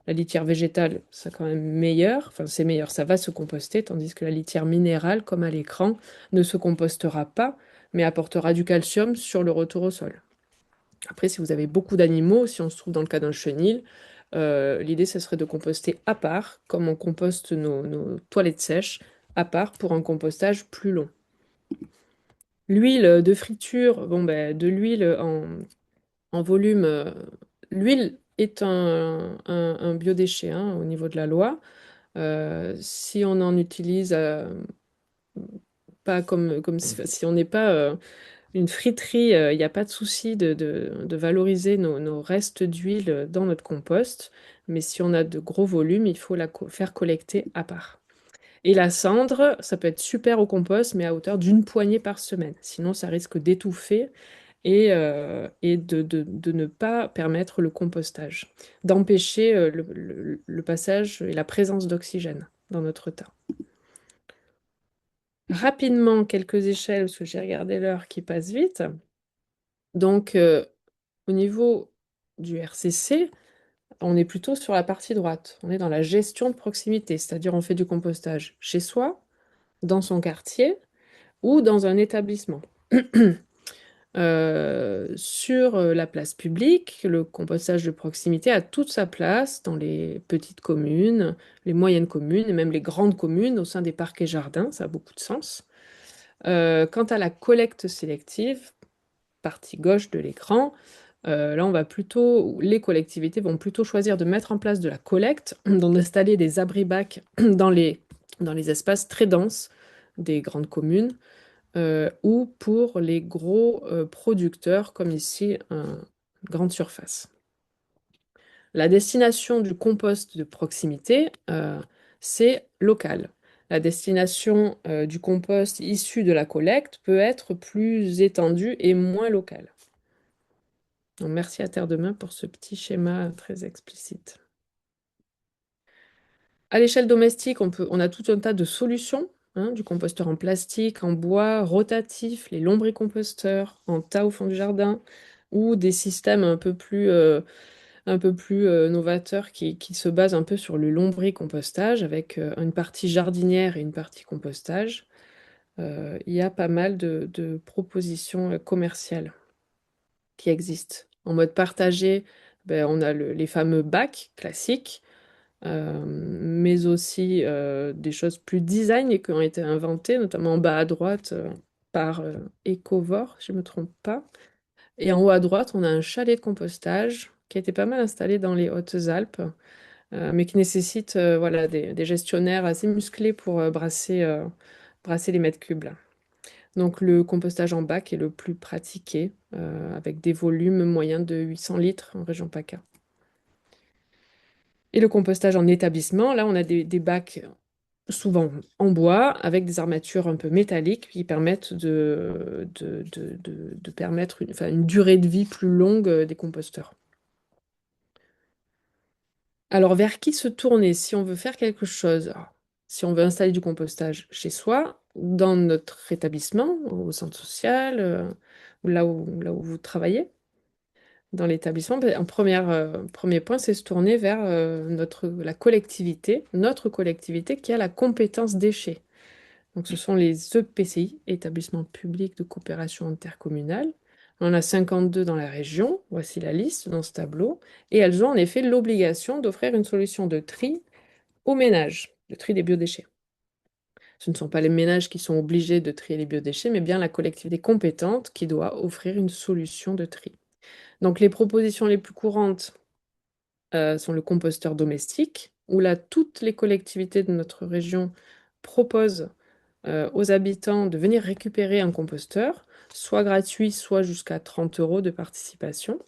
La litière végétale, c'est quand même meilleur, enfin c'est meilleur, ça va se composter, tandis que la litière minérale, comme à l'écran, ne se compostera pas, mais apportera du calcium sur le retour au sol. Après, si vous avez beaucoup d'animaux, si on se trouve dans le cas d'un chenil, l'idée, ce serait de composter à part, comme on composte nos toilettes sèches, à part pour un compostage plus long. L'huile de friture, bon ben, de l'huile en volume, l'huile est un biodéchet hein, au niveau de la loi. Si on en utilise pas comme si on n'est pas une friterie, il n'y a pas de souci de valoriser nos restes d'huile dans notre compost. Mais si on a de gros volumes, il faut faire collecter à part. Et la cendre, ça peut être super au compost, mais à hauteur d'une poignée par semaine. Sinon, ça risque d'étouffer et de ne pas permettre le compostage, d'empêcher le passage et la présence d'oxygène dans notre tas. Rapidement, quelques échelles, parce que j'ai regardé l'heure qui passe vite. Donc, au niveau du RCC, on est plutôt sur la partie droite. On est dans la gestion de proximité, c'est-à-dire on fait du compostage chez soi, dans son quartier ou dans un établissement. Sur la place publique, le compostage de proximité a toute sa place dans les petites communes, les moyennes communes et même les grandes communes au sein des parcs et jardins, ça a beaucoup de sens. Quant à la collecte sélective, partie gauche de l'écran, là on va plutôt, les collectivités vont plutôt choisir de mettre en place de la collecte, d'installer des abris-bacs dans les espaces très denses des grandes communes ou pour les gros producteurs, comme ici, une grande surface. La destination du compost de proximité, c'est local. La destination du compost issu de la collecte peut être plus étendue et moins locale. Donc, merci à Terre de Main pour ce petit schéma très explicite. À l'échelle domestique, on a tout un tas de solutions, hein, du composteur en plastique, en bois, rotatif, les lombricomposteurs, en tas au fond du jardin, ou des systèmes un peu plus novateurs qui se basent un peu sur le lombricompostage, avec une partie jardinière et une partie compostage. Il y a pas mal de propositions commerciales qui existent. En mode partagé, ben, on a les fameux bacs classiques mais aussi des choses plus design et qui ont été inventées, notamment en bas à droite par Ecovore, si je ne me trompe pas. Et en haut à droite, on a un chalet de compostage qui a été pas mal installé dans les Hautes-Alpes, mais qui nécessite voilà, des gestionnaires assez musclés pour brasser les mètres cubes, là. Donc le compostage en bac est le plus pratiqué, avec des volumes moyens de 800 litres en région PACA. Et le compostage en établissement, là, on a des bacs souvent en bois, avec des armatures un peu métalliques qui permettent de permettre une durée de vie plus longue des composteurs. Alors, vers qui se tourner si on veut faire quelque chose? Alors, si on veut installer du compostage chez soi, dans notre établissement, au centre social, ou là où vous travaillez, dans l'établissement, ben, premier point, c'est se tourner vers la collectivité, notre collectivité qui a la compétence déchets. Donc, ce sont les EPCI, établissements publics de coopération intercommunale. On en a 52 dans la région, voici la liste dans ce tableau, et elles ont en effet l'obligation d'offrir une solution de tri aux ménages, de tri des biodéchets. Ce ne sont pas les ménages qui sont obligés de trier les biodéchets, mais bien la collectivité compétente qui doit offrir une solution de tri. Donc, les propositions les plus courantes sont le composteur domestique, où là, toutes les collectivités de notre région proposent aux habitants de venir récupérer un composteur, soit gratuit, soit jusqu'à 30 € de participation.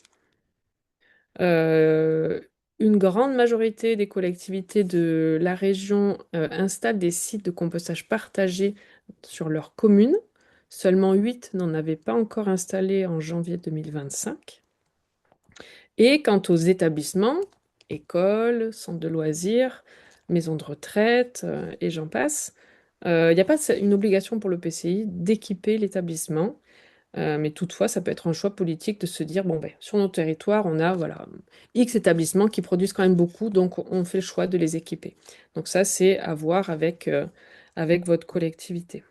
Euh, une grande majorité des collectivités de la région installent des sites de compostage partagés sur leur commune. Seulement 8 n'en avaient pas encore installé en janvier 2025. Et quant aux établissements, écoles, centres de loisirs, maisons de retraite, et j'en passe, il n'y a pas une obligation pour le PCI d'équiper l'établissement. Mais toutefois, ça peut être un choix politique de se dire, bon, ben, sur notre territoire, on a voilà, X établissements qui produisent quand même beaucoup, donc on fait le choix de les équiper. Donc ça, c'est à voir avec votre collectivité.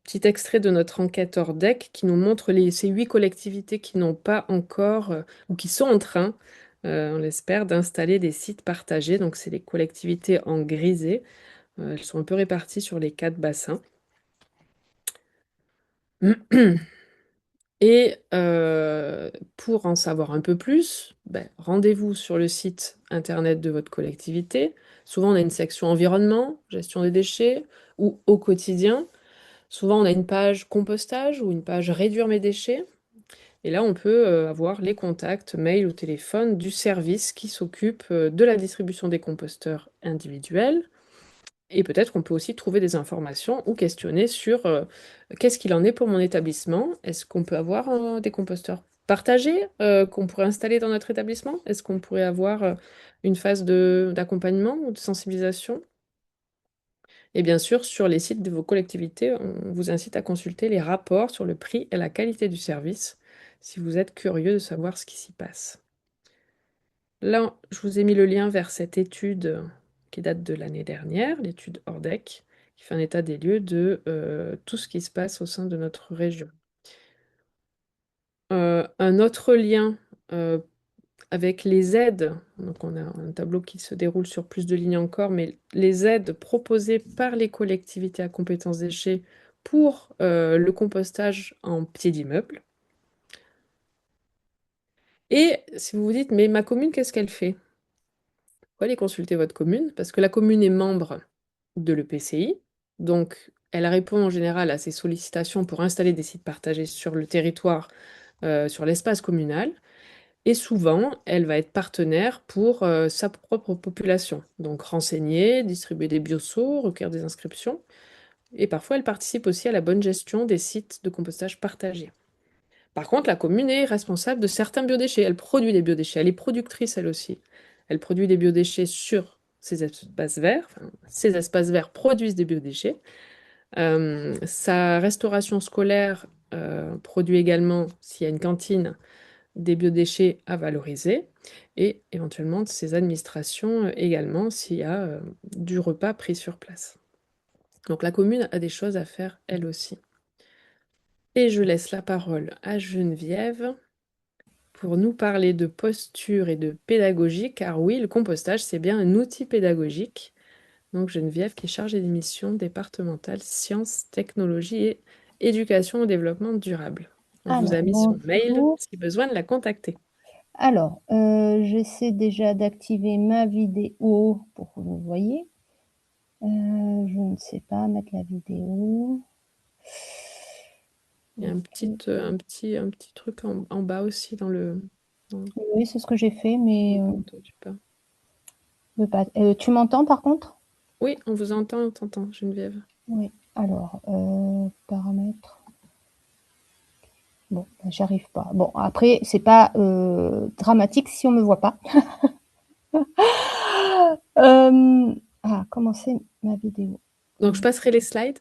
Petit extrait de notre enquête Ordec qui nous montre ces 8 collectivités qui n'ont pas encore, ou qui sont en train, on l'espère, d'installer des sites partagés. Donc c'est les collectivités en grisé. Elles sont un peu réparties sur les 4 bassins. Et pour en savoir un peu plus, ben, rendez-vous sur le site internet de votre collectivité. Souvent, on a une section environnement, gestion des déchets, ou au quotidien. Souvent, on a une page compostage ou une page réduire mes déchets. Et là, on peut avoir les contacts, mail ou téléphone du service qui s'occupe de la distribution des composteurs individuels. Et peut-être qu'on peut aussi trouver des informations ou questionner sur qu'est-ce qu'il en est pour mon établissement. Est-ce qu'on peut avoir des composteurs partagés qu'on pourrait installer dans notre établissement? Est-ce qu'on pourrait avoir une phase d'accompagnement ou de sensibilisation? Et bien sûr, sur les sites de vos collectivités, on vous incite à consulter les rapports sur le prix et la qualité du service si vous êtes curieux de savoir ce qui s'y passe. Là, je vous ai mis le lien vers cette étude qui date de l'année dernière, l'étude Ordec, qui fait un état des lieux de tout ce qui se passe au sein de notre région. Un autre lien avec les aides, donc on a un tableau qui se déroule sur plus de lignes encore, mais les aides proposées par les collectivités à compétences déchets pour le compostage en pied d'immeuble. Et si vous vous dites, mais ma commune, qu'est-ce qu'elle fait? Vous pouvez aller consulter votre commune, parce que la commune est membre de l'EPCI, donc elle répond en général à ces sollicitations pour installer des sites partagés sur le territoire, sur l'espace communal. Et souvent, elle va être partenaire pour sa propre population. Donc renseigner, distribuer des bioseaux, recueillir des inscriptions. Et parfois, elle participe aussi à la bonne gestion des sites de compostage partagés. Par contre, la commune est responsable de certains biodéchets. Elle produit des biodéchets. Elle est productrice, elle aussi. Elle produit des biodéchets sur ces espaces verts. Enfin, ces espaces verts produisent des biodéchets. Sa restauration scolaire produit également, s'il y a une cantine, des biodéchets à valoriser et éventuellement de ses administrations également s'il y a du repas pris sur place. Donc la commune a des choses à faire elle aussi. Et je laisse la parole à Geneviève pour nous parler de posture et de pédagogie, car oui, le compostage, c'est bien un outil pédagogique. Donc Geneviève qui est chargée des missions départementales sciences, technologies et éducation au développement durable. On vous Alors, a mis son mail bonjour. si besoin de la contacter. Alors, j'essaie déjà d'activer ma vidéo pour que vous voyez. Je ne sais pas mettre la vidéo. Il y a un petit truc en bas aussi dans Oui, c'est ce que j'ai fait, mais le compte du pas. tu m'entends par contre? Oui, on vous entend, on t'entend, Geneviève. Oui. Alors, paramètres. Bon, ben, j'arrive pas. Bon, après, c'est pas dramatique si on me voit pas. Commencer ma vidéo. Donc, je passerai les slides.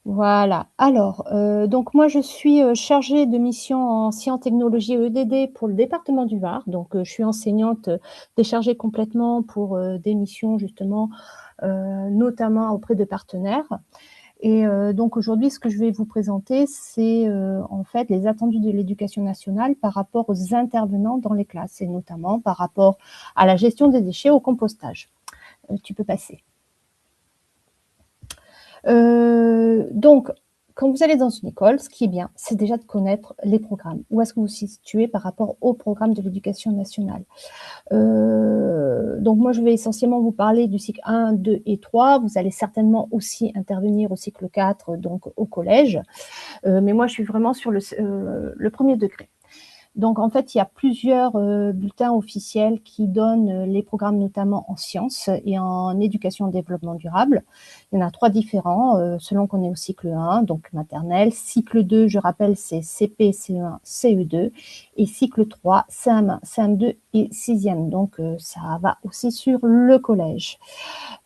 Voilà. Alors, donc moi, je suis chargée de mission en sciences, technologies et EDD pour le département du Var. Donc, je suis enseignante déchargée complètement pour des missions justement, notamment auprès de partenaires. Et donc aujourd'hui, ce que je vais vous présenter, c'est en fait les attendus de l'éducation nationale par rapport aux intervenants dans les classes, et notamment par rapport à la gestion des déchets, au compostage. Tu peux passer. Donc, quand vous allez dans une école, ce qui est bien, c'est déjà de connaître les programmes. Où est-ce que vous vous situez par rapport au programme de l'éducation nationale? Donc moi, je vais essentiellement vous parler du cycle 1, 2 et 3. Vous allez certainement aussi intervenir au cycle 4, donc au collège. Mais moi, je suis vraiment sur le premier degré. Donc, en fait, il y a plusieurs bulletins officiels qui donnent les programmes, notamment en sciences et en éducation et développement durable. Il y en a 3 différents, selon qu'on est au cycle 1, donc maternelle. Cycle 2, je rappelle, c'est CP, CE1, CE2. Et cycle 3, CM1, CM2 et 6e. Donc, ça va aussi sur le collège.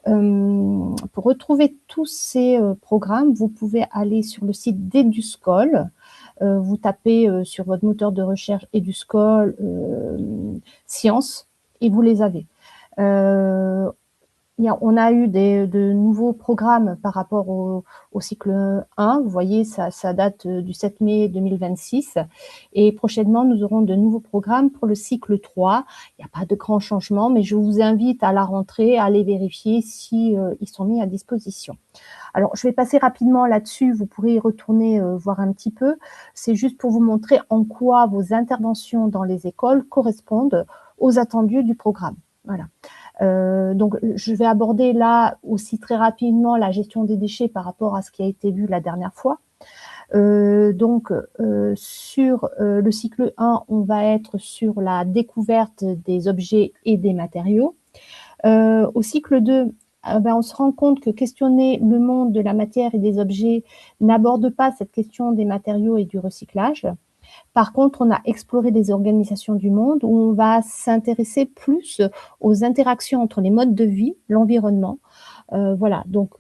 Pour retrouver tous ces programmes, vous pouvez aller sur le site d'Eduscol. Vous tapez sur votre moteur de recherche Eduscol Sciences et vous les avez. On a eu de nouveaux programmes par rapport au cycle 1. Vous voyez, ça date du 7 mai 2026. Et prochainement, nous aurons de nouveaux programmes pour le cycle 3. Il n'y a pas de grands changements, mais je vous invite à la rentrée à aller vérifier si ils sont mis à disposition. Alors, je vais passer rapidement là-dessus. Vous pourrez y retourner voir un petit peu. C'est juste pour vous montrer en quoi vos interventions dans les écoles correspondent aux attendus du programme. Voilà. Donc, je vais aborder là aussi très rapidement la gestion des déchets par rapport à ce qui a été vu la dernière fois. Sur le cycle 1, on va être sur la découverte des objets et des matériaux. Au cycle 2, on se rend compte que questionner le monde de la matière et des objets n'aborde pas cette question des matériaux et du recyclage. Par contre, on a exploré des organisations du monde où on va s'intéresser plus aux interactions entre les modes de vie, l'environnement. Voilà, donc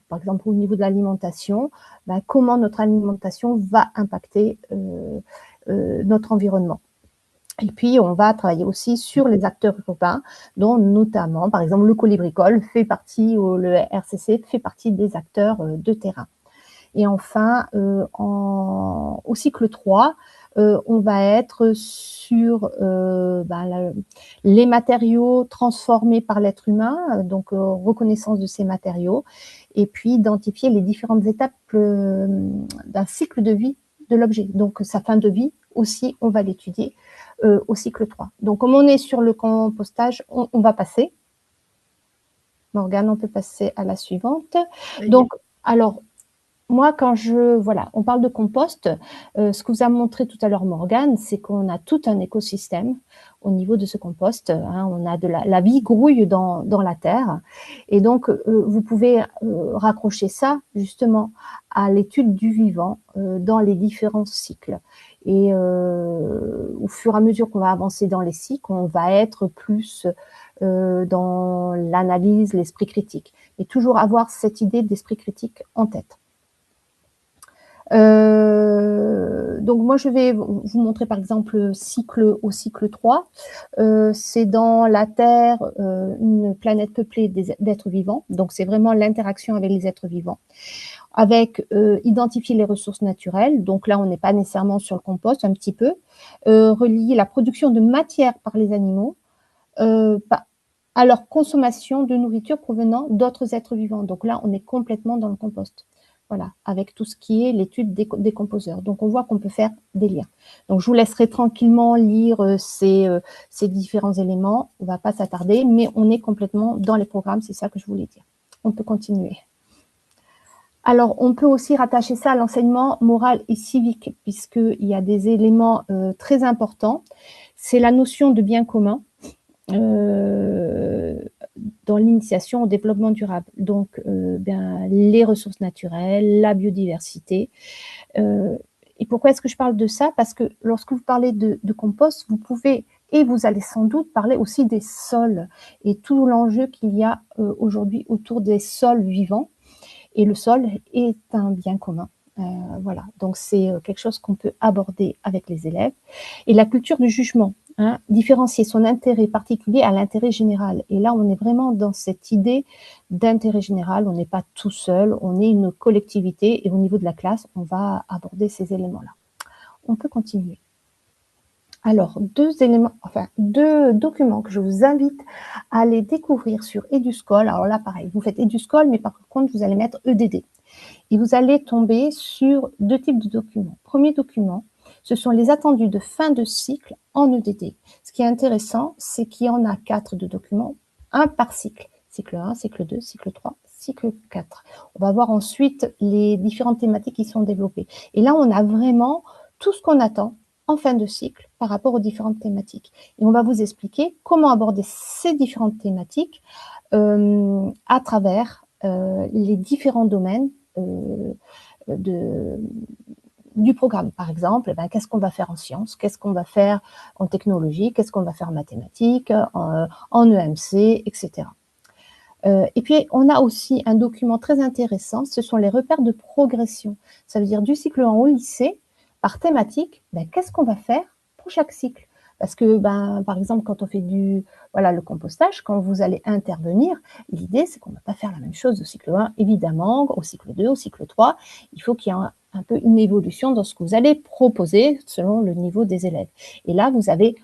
par exemple au niveau de l'alimentation, comment notre alimentation va impacter notre environnement. Et puis, on va travailler aussi sur les acteurs urbains, dont notamment, par exemple, le colibricole fait partie, ou le RCC fait partie des acteurs de terrain. Et enfin, au cycle 3, on va être sur les matériaux transformés par l'être humain, donc reconnaissance de ces matériaux, et puis identifier les différentes étapes d'un cycle de vie de l'objet. Donc, sa fin de vie aussi, on va l'étudier au cycle 3. Donc, comme on est sur le compostage, on va passer. Morgane, on peut passer à la suivante. Donc, alors, moi, on parle de compost, ce que vous a montré tout à l'heure Morgane, c'est qu'on a tout un écosystème au niveau de ce compost. On a la vie grouille dans la terre. Et donc, vous pouvez raccrocher ça justement à l'étude du vivant dans les différents cycles. Et au fur et à mesure qu'on va avancer dans les cycles, on va être plus dans l'analyse, l'esprit critique. Et toujours avoir cette idée d'esprit critique en tête. Donc moi, je vais vous montrer par exemple au cycle 3. C'est dans la Terre, une planète peuplée d'êtres vivants. Donc c'est vraiment l'interaction avec les êtres vivants. Avec identifier les ressources naturelles. Donc là, on n'est pas nécessairement sur le compost, un petit peu. Relier la production de matière par les animaux à leur consommation de nourriture provenant d'autres êtres vivants. Donc là, on est complètement dans le compost. Voilà, avec tout ce qui est l'étude des composeurs. Donc, on voit qu'on peut faire des liens. Donc, je vous laisserai tranquillement lire ces différents éléments. On ne va pas s'attarder, mais on est complètement dans les programmes. C'est ça que je voulais dire. On peut continuer. Alors, on peut aussi rattacher ça à l'enseignement moral et civique, puisqu'il y a des éléments très importants. C'est la notion de bien commun. Dans l'initiation au développement durable. Donc, les ressources naturelles, la biodiversité. Et pourquoi est-ce que je parle de ça? Parce que lorsque vous parlez de compost, vous pouvez, et vous allez sans doute parler aussi des sols et tout l'enjeu qu'il y a aujourd'hui autour des sols vivants. Et le sol est un bien commun. Voilà, donc c'est quelque chose qu'on peut aborder avec les élèves. Et la culture du jugement, différencier son intérêt particulier à l'intérêt général. Et là, on est vraiment dans cette idée d'intérêt général. On n'est pas tout seul, on est une collectivité. Et au niveau de la classe, on va aborder ces éléments-là. On peut continuer. Alors, deux documents que je vous invite à aller découvrir sur Eduscol. Alors là, pareil, vous faites Eduscol, mais par contre, vous allez mettre EDD. Et vous allez tomber sur deux types de documents. Premier document, ce sont les attendus de fin de cycle en EDD. Ce qui est intéressant, c'est qu'il y en a 4 de documents, un par cycle. Cycle 1, cycle 2, cycle 3, cycle 4. On va voir ensuite les différentes thématiques qui sont développées. Et là, on a vraiment tout ce qu'on attend en fin de cycle par rapport aux différentes thématiques. Et on va vous expliquer comment aborder ces différentes thématiques à travers les différents domaines du programme. Par exemple, qu'est-ce qu'on va faire en sciences, qu'est-ce qu'on va faire en technologie, qu'est-ce qu'on va faire en mathématiques, en EMC, etc. Et puis, on a aussi un document très intéressant, ce sont les repères de progression. Ça veut dire du cycle 1 au lycée, par thématique, qu'est-ce qu'on va faire pour chaque cycle? Parce que, par exemple, quand on fait le compostage, quand vous allez intervenir, l'idée, c'est qu'on ne va pas faire la même chose au cycle 1, évidemment, au cycle 2, au cycle 3. Il faut qu'il y ait un peu une évolution dans ce que vous allez proposer selon le niveau des élèves. Et là, vous avez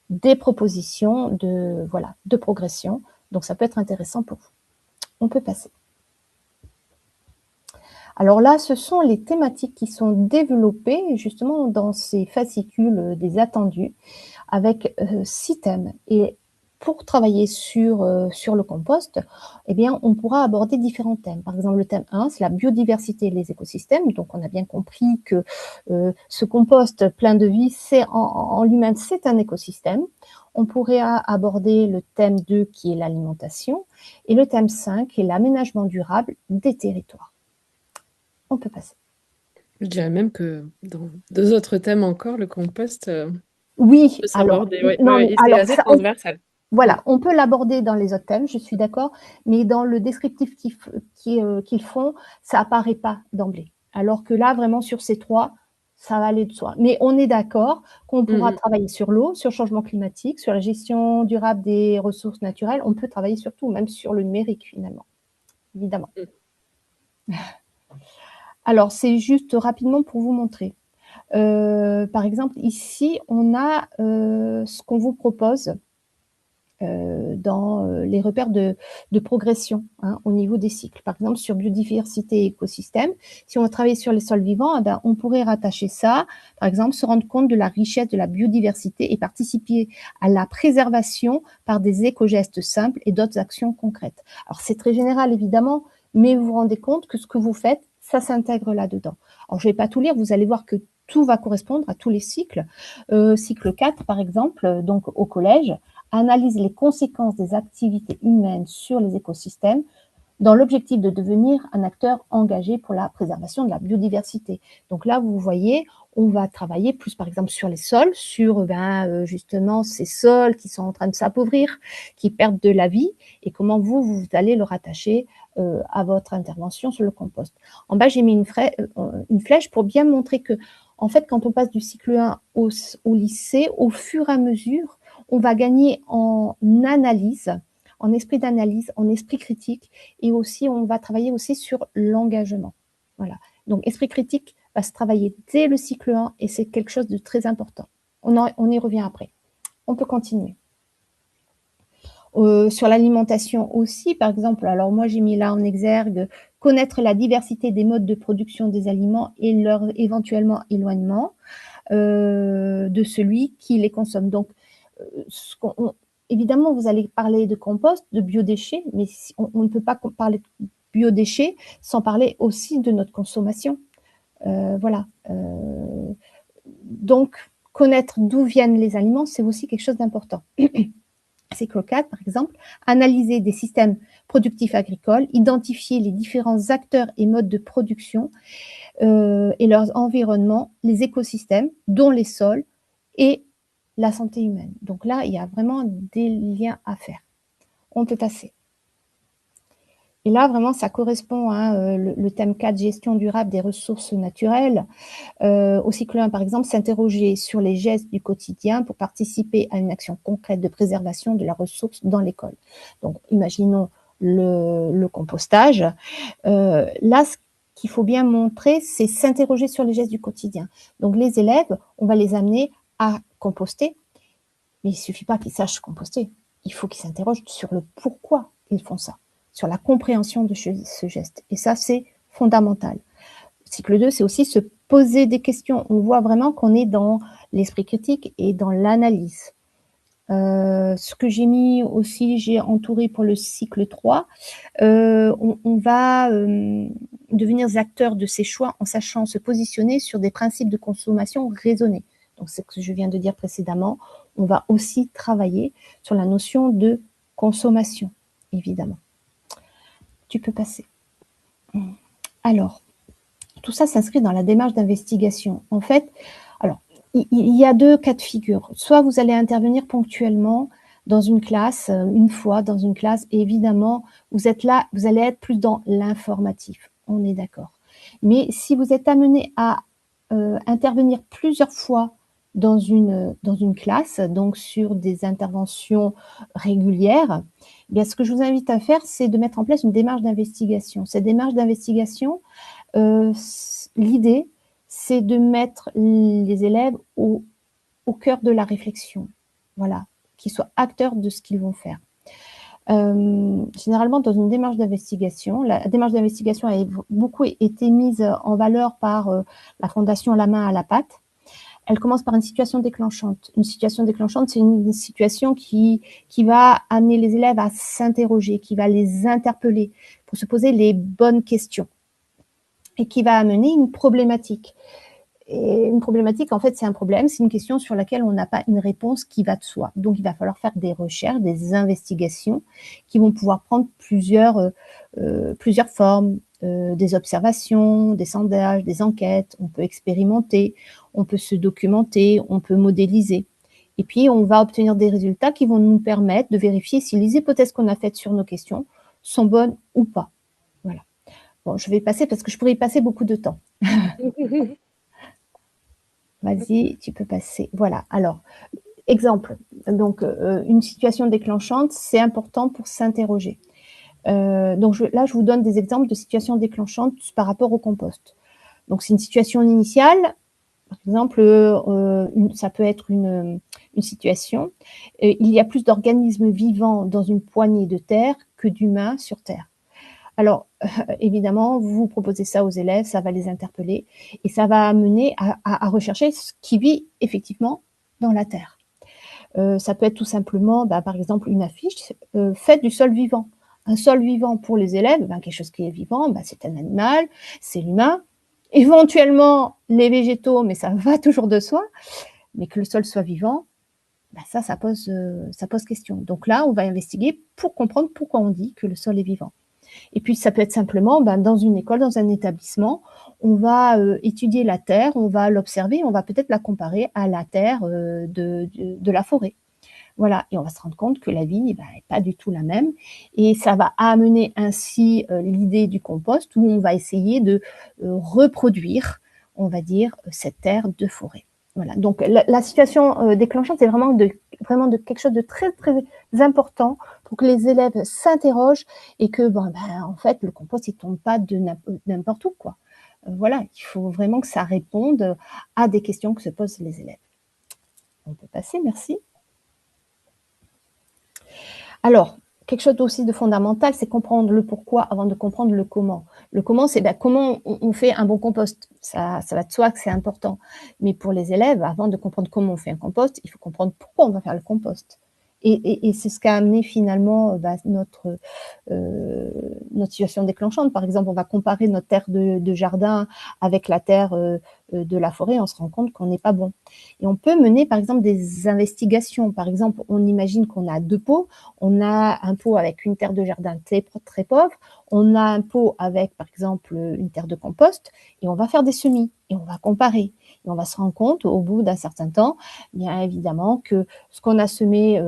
des propositions de progression. Donc, ça peut être intéressant pour vous. On peut passer. Alors là, ce sont les thématiques qui sont développées justement dans ces fascicules des attendus avec 6 thèmes. Et pour travailler sur le compost, on pourra aborder différents thèmes. Par exemple, le thème 1, c'est la biodiversité et les écosystèmes. Donc, on a bien compris que ce compost plein de vie, en lui-même, c'est un écosystème. On pourrait aborder le thème 2, qui est l'alimentation, et le thème 5, qui est l'aménagement durable des territoires. On peut passer. Je dirais même que dans 2 autres thèmes encore, le compost Oui, peut alors, s'aborder. C'est assez transversal. Voilà, on peut l'aborder dans les autres thèmes, je suis d'accord, mais dans le descriptif qu'ils font, ça apparaît pas d'emblée. Alors que là, vraiment, sur ces 3, ça va aller de soi. Mais on est d'accord qu'on pourra travailler sur l'eau, sur le changement climatique, sur la gestion durable des ressources naturelles. On peut travailler sur tout, même sur le numérique, finalement, évidemment. Alors, c'est juste rapidement pour vous montrer. Par exemple, ici, on a ce qu'on vous propose dans les repères de progression au niveau des cycles. Par exemple, sur biodiversité et écosystème, si on travaille sur les sols vivants, on pourrait rattacher ça, par exemple, se rendre compte de la richesse de la biodiversité et participer à la préservation par des éco-gestes simples et d'autres actions concrètes. Alors, c'est très général, évidemment, mais vous vous rendez compte que ce que vous faites, ça s'intègre là-dedans. Alors, je ne vais pas tout lire, vous allez voir que tout va correspondre à tous les cycles. Cycle 4, par exemple, donc au collège, analyse les conséquences des activités humaines sur les écosystèmes dans l'objectif de devenir un acteur engagé pour la préservation de la biodiversité. Donc là, vous voyez, on va travailler plus par exemple sur les sols, sur justement ces sols qui sont en train de s'appauvrir, qui perdent de la vie, et comment vous allez le rattacher à votre intervention sur le compost. En bas, j'ai mis une flèche pour bien montrer que, en fait, quand on passe du cycle 1 au lycée, au fur et à mesure, on va gagner en analyse, en esprit d'analyse, en esprit critique, et aussi on va travailler aussi sur l'engagement. Voilà. Donc esprit critique va se travailler dès le cycle 1 et c'est quelque chose de très important. On y revient après. On peut continuer. Sur l'alimentation aussi, par exemple, alors moi j'ai mis là en exergue connaître la diversité des modes de production des aliments et leur éventuellement éloignement de celui qui les consomme. Donc, évidemment, vous allez parler de compost, de biodéchets, mais on ne peut pas parler de biodéchets sans parler aussi de notre consommation. Voilà. Donc, connaître d'où viennent les aliments, c'est aussi quelque chose d'important. Cycle 4, par exemple, analyser des systèmes productifs agricoles, identifier les différents acteurs et modes de production et leurs environnements, les écosystèmes, dont les sols, et la santé humaine. Donc là, il y a vraiment des liens à faire. On peut passer. Et là, vraiment, ça correspond à le thème 4, gestion durable des ressources naturelles. Au cycle 1, par exemple, s'interroger sur les gestes du quotidien pour participer à une action concrète de préservation de la ressource dans l'école. Donc, imaginons le compostage. Là, ce qu'il faut bien montrer, c'est s'interroger sur les gestes du quotidien. Donc, les élèves, on va les amener à composter, mais il ne suffit pas qu'ils sachent composter. Il faut qu'ils s'interrogent sur le pourquoi ils font ça, sur la compréhension de ce geste. Et ça, c'est fondamentale. Cycle 2, c'est aussi se poser des questions. On voit vraiment qu'on est dans l'esprit critique et dans l'analyse. Ce que j'ai mis aussi, j'ai entouré pour le cycle 3, on va devenir acteurs de ses choix en sachant se positionner sur des principes de consommation raisonnés. Donc, c'est ce que je viens de dire précédemment. On va aussi travailler sur la notion de consommation, évidemment. Tu peux passer. Alors, tout ça s'inscrit dans la démarche d'investigation. En fait, alors, il y a 2 cas de figure. Soit vous allez intervenir ponctuellement dans une classe, une fois dans une classe, et évidemment, vous êtes là, vous allez être plus dans l'informatif. On est d'accord. Mais si vous êtes amené à intervenir plusieurs fois dans une classe, donc sur des interventions régulières, eh bien, ce que je vous invite à faire, c'est de mettre en place une démarche d'investigation. Cette démarche d'investigation, l'idée, c'est de mettre les élèves au cœur de la réflexion, voilà, qu'ils soient acteurs de ce qu'ils vont faire. Généralement, dans une démarche d'investigation, la démarche d'investigation a beaucoup été mise en valeur par la Fondation La Main à la Pâte. Elle commence par une situation déclenchante. Une situation déclenchante, c'est une situation qui va amener les élèves à s'interroger, qui va les interpeller pour se poser les bonnes questions et qui va amener une problématique. Et une problématique, en fait, c'est un problème, c'est une question sur laquelle on n'a pas une réponse qui va de soi. Donc, il va falloir faire des recherches, des investigations qui vont pouvoir prendre plusieurs formes, des observations, des sondages, des enquêtes. On peut expérimenter, on peut se documenter, on peut modéliser. Et puis, on va obtenir des résultats qui vont nous permettre de vérifier si les hypothèses qu'on a faites sur nos questions sont bonnes ou pas. Voilà. Bon, je vais passer parce que je pourrais y passer beaucoup de temps. Vas-y, tu peux passer. Voilà. Alors, exemple. Donc, une situation déclenchante, c'est important pour s'interroger. Donc, là, je vous donne des exemples de situations déclenchantes par rapport au compost. Donc, c'est une situation initiale. Par exemple, ça peut être une situation. Il y a plus d'organismes vivants dans une poignée de terre que d'humains sur Terre. Alors, évidemment, vous proposez ça aux élèves, ça va les interpeller et ça va amener à rechercher ce qui vit effectivement dans la Terre. Ça peut être tout simplement, par exemple, une affiche faite du sol vivant. Un sol vivant pour les élèves, quelque chose qui est vivant, c'est un animal, c'est l'humain. Éventuellement, les végétaux, mais ça va toujours de soi. Mais que le sol soit vivant, ça pose question. Donc là, on va investiguer pour comprendre pourquoi on dit que le sol est vivant. Et puis, ça peut être simplement, dans une école, dans un établissement, on va étudier la terre, on va l'observer, on va peut-être la comparer à la terre de la forêt. Voilà, et on va se rendre compte que la vie n'est pas du tout la même. Et ça va amener ainsi l'idée du compost où on va essayer de reproduire, on va dire, cette terre de forêt. Voilà, donc la situation déclenchante, c'est vraiment de quelque chose de très, très important pour que les élèves s'interrogent et que, en fait, le compost, il ne tombe pas de n'importe où, quoi. Voilà, il faut vraiment que ça réponde à des questions que se posent les élèves. On peut passer, merci. Alors, quelque chose aussi de fondamental, c'est comprendre le pourquoi avant de comprendre le comment. Le comment, c'est comment on fait un bon compost. Ça va de soi que c'est important. Mais pour les élèves, avant de comprendre comment on fait un compost, il faut comprendre pourquoi on va faire le compost. Et c'est ce qu'a amené finalement notre situation déclenchante. Par exemple, on va comparer notre terre de jardin avec la terre de la forêt, on se rend compte qu'on n'est pas bon. Et on peut mener, par exemple, des investigations. Par exemple, on imagine qu'on a 2 pots. On a un pot avec une terre de jardin très, très pauvre. On a un pot avec, par exemple, une terre de compost. Et on va faire des semis. Et on va comparer. Et on va se rendre compte, au bout d'un certain temps, bien évidemment, que ce qu'on a semé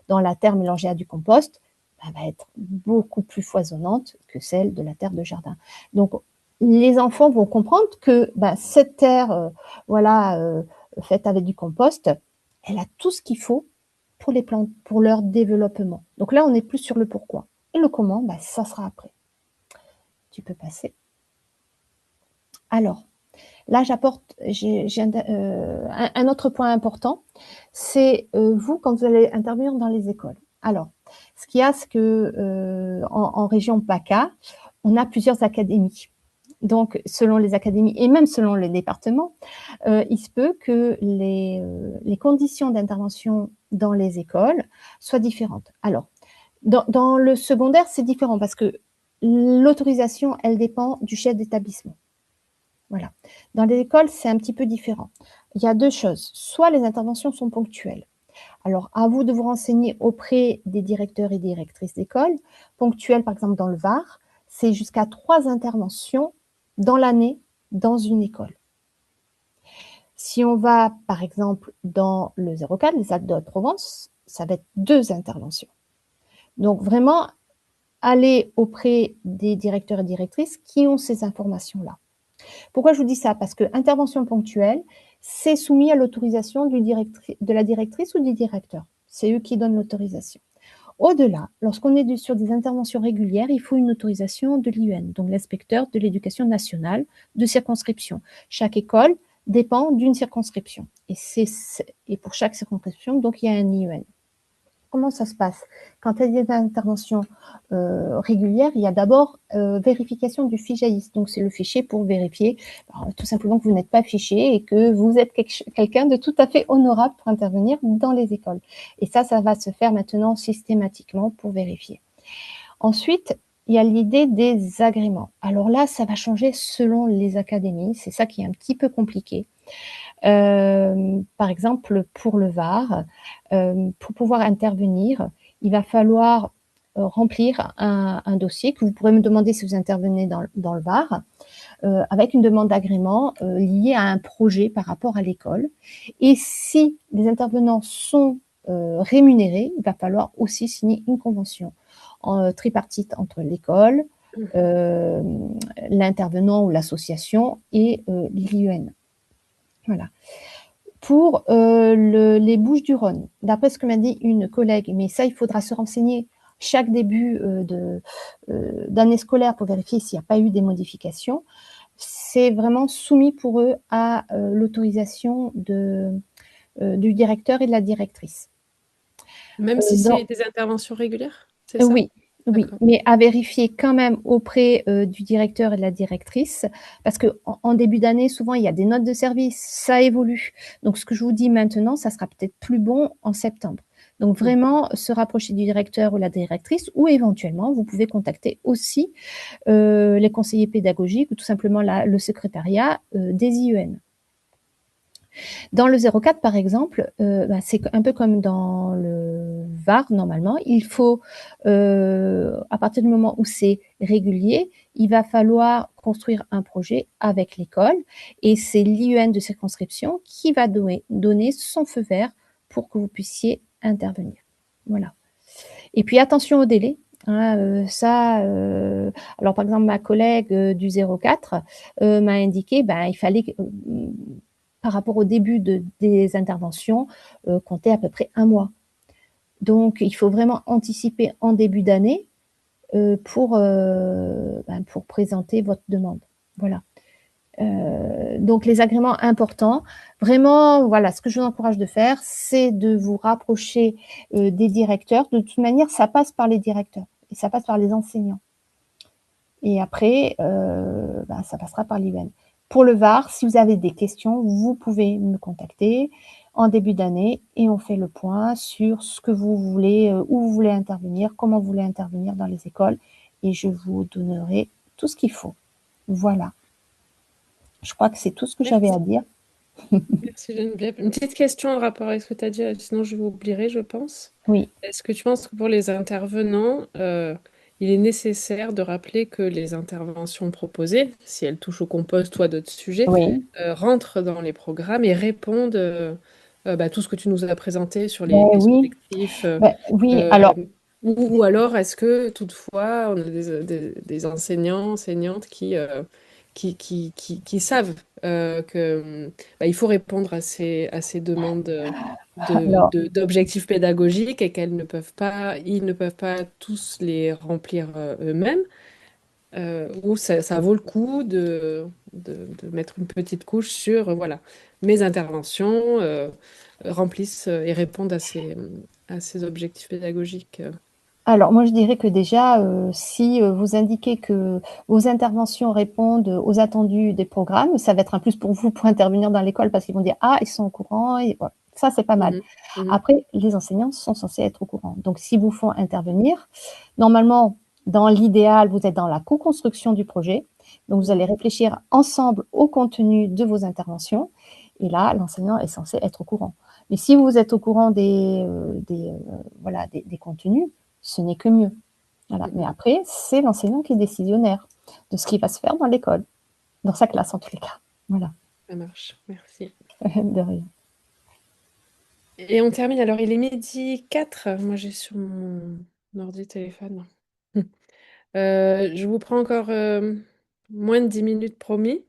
dans la terre mélangée à du compost va être beaucoup plus foisonnante que celle de la terre de jardin. Donc, les enfants vont comprendre que cette terre, faite avec du compost, elle a tout ce qu'il faut pour les plantes, pour leur développement. Donc là, on est plus sur le pourquoi. Et le comment, ça sera après. Tu peux passer. Alors, là, j'apporte un autre point important, c'est vous, quand vous allez intervenir dans les écoles. Alors, ce qu'il y a, c'est que en région PACA, on a plusieurs académies. Donc, selon les académies et même selon les départements, il se peut que les conditions d'intervention dans les écoles soient différentes. Alors, dans le secondaire, c'est différent parce que l'autorisation, elle dépend du chef d'établissement. Voilà. Dans les écoles, c'est un petit peu différent. Il y a deux choses. Soit les interventions sont ponctuelles. Alors, à vous de vous renseigner auprès des directeurs et directrices d'école. Ponctuelles, par exemple, dans le Var, c'est jusqu'à 3 interventions dans l'année dans une école. Si on va, par exemple, dans le 04, les Alpes de Haute-Provence, ça va être 2 interventions. Donc, vraiment, aller auprès des directeurs et directrices qui ont ces informations-là. Pourquoi je vous dis ça? Parce que intervention ponctuelle, c'est soumis à l'autorisation de la directrice ou du directeur. C'est eux qui donnent l'autorisation. Au-delà, lorsqu'on est sur des interventions régulières, il faut une autorisation de l'IUN, donc l'inspecteur de l'éducation nationale de circonscription. Chaque école dépend d'une circonscription. Et pour chaque circonscription, donc il y a un IUN. Comment ça se passe? Quand il y a des interventions régulières, il y a d'abord vérification du FIJAIS. Donc, c'est le fichier pour vérifier tout simplement que vous n'êtes pas fiché et que vous êtes quelqu'un de tout à fait honorable pour intervenir dans les écoles. Et ça va se faire maintenant systématiquement pour vérifier. Ensuite, il y a l'idée des agréments. Alors là, ça va changer selon les académies. C'est ça qui est un petit peu compliqué. Par exemple, pour le Var, pour pouvoir intervenir, il va falloir remplir un dossier que vous pourrez me demander si vous intervenez dans le Var, avec une demande d'agrément liée à un projet par rapport à l'école. Et si les intervenants sont rémunérés, il va falloir aussi signer une convention tripartite entre l'école, l'intervenant ou l'association et l'IUN. Voilà. Pour les Bouches-du-Rhône, d'après ce que m'a dit une collègue, mais ça, il faudra se renseigner chaque début d'année scolaire pour vérifier s'il n'y a pas eu des modifications. C'est vraiment soumis pour eux à l'autorisation du directeur et de la directrice. Même si c'est des interventions régulières, c'est ça? Oui, oui, mais à vérifier quand même auprès du directeur et de la directrice, parce qu'en début d'année, souvent, il y a des notes de service, ça évolue. Donc, ce que je vous dis maintenant, ça sera peut-être plus bon en septembre. Donc, vraiment, se rapprocher du directeur ou la directrice, ou éventuellement, vous pouvez contacter aussi les conseillers pédagogiques ou tout simplement le secrétariat des IEN. Dans le 04, par exemple, c'est un peu comme dans le Var, normalement. Il faut, à partir du moment où c'est régulier, il va falloir construire un projet avec l'école et c'est l'IUN de circonscription qui va donner son feu vert pour que vous puissiez intervenir. Voilà. Et puis, attention au délai. Alors, par exemple, ma collègue du 04 m'a indiqué il fallait par rapport au début des interventions, compter à peu près 1 mois. Donc, il faut vraiment anticiper en début d'année pour présenter votre demande. Voilà. Donc, les agréments importants, vraiment, voilà, ce que je vous encourage de faire, c'est de vous rapprocher des directeurs. De toute manière, ça passe par les directeurs et ça passe par les enseignants. Et après, ça passera par l'IUN. Pour le Var, si vous avez des questions, vous pouvez me contacter en début d'année et on fait le point sur ce que vous voulez, où vous voulez intervenir, comment vous voulez intervenir dans les écoles et je vous donnerai tout ce qu'il faut. Voilà. Je crois que c'est tout ce que j'avais à dire. Merci Geneviève. Une petite question en rapport avec ce que tu as dit, sinon je vous oublierai, je pense. Oui. Est-ce que tu penses que pour les intervenants, il est nécessaire de rappeler que les interventions proposées, si elles touchent au compost ou à d'autres sujets, Oui. rentrent dans les programmes et répondent tout ce que tu nous as présenté sur les objectifs oui, alors. Ou alors, est-ce que toutefois, on a des enseignants, enseignantes qui savent il faut répondre à ces demandes d'objectifs pédagogiques et ils ne peuvent pas tous les remplir eux-mêmes, ou ça vaut le coup de mettre une petite couche sur, voilà, mes interventions remplissent et répondent à ces objectifs pédagogiques. Alors, moi, je dirais que déjà, si vous indiquez que vos interventions répondent aux attendus des programmes, ça va être un plus pour vous pour intervenir dans l'école parce qu'ils vont dire, ah, ils sont au courant. Et voilà. Ça, c'est pas mal. Mhm, mhm, Après, les enseignants sont censés être au courant. Donc, s'ils vous font intervenir, normalement, dans l'idéal, vous êtes dans la co-construction du projet. Donc, vous allez mhm, réfléchir ensemble au contenu de vos interventions. Et là, l'enseignant est censé être au courant. Mais si vous êtes au courant voilà, des contenus, ce n'est que mieux. Voilà. Mais mhm. après, c'est l'enseignant qui est décisionnaire de ce qui va se faire dans l'école, dans sa classe en tous les cas. Voilà, Ça marche, merci. de rien. Et on termine, alors il est midi 4. Moi j'ai sur mon ordi téléphone. Je vous prends encore moins de 10 minutes promis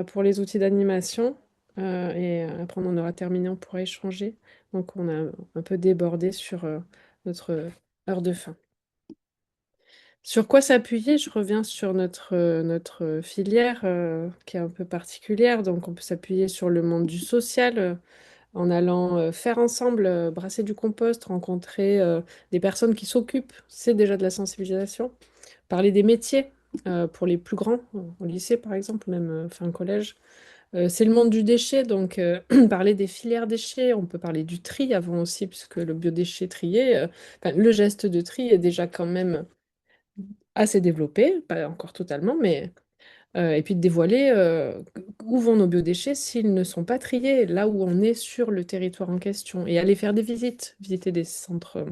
pour les outils d'animation. Et après on en aura terminé, on pourra échanger. Donc on a un peu débordé sur notre heure de fin. Sur quoi s'appuyer? Je reviens sur notre filière qui est un peu particulière. Donc on peut s'appuyer sur le monde du social en allant faire ensemble, brasser du compost, rencontrer des personnes qui s'occupent. C'est déjà de la sensibilisation. Parler des métiers pour les plus grands, au lycée par exemple, même fin collège. C'est le monde du déchet, donc parler des filières déchets, on peut parler du tri avant aussi, puisque le biodéchet trié, enfin, le geste de tri est déjà quand même assez développé, pas encore totalement, mais et puis de dévoiler où vont nos biodéchets s'ils ne sont pas triés, là où on est sur le territoire en question, et aller faire des visites, visiter des centres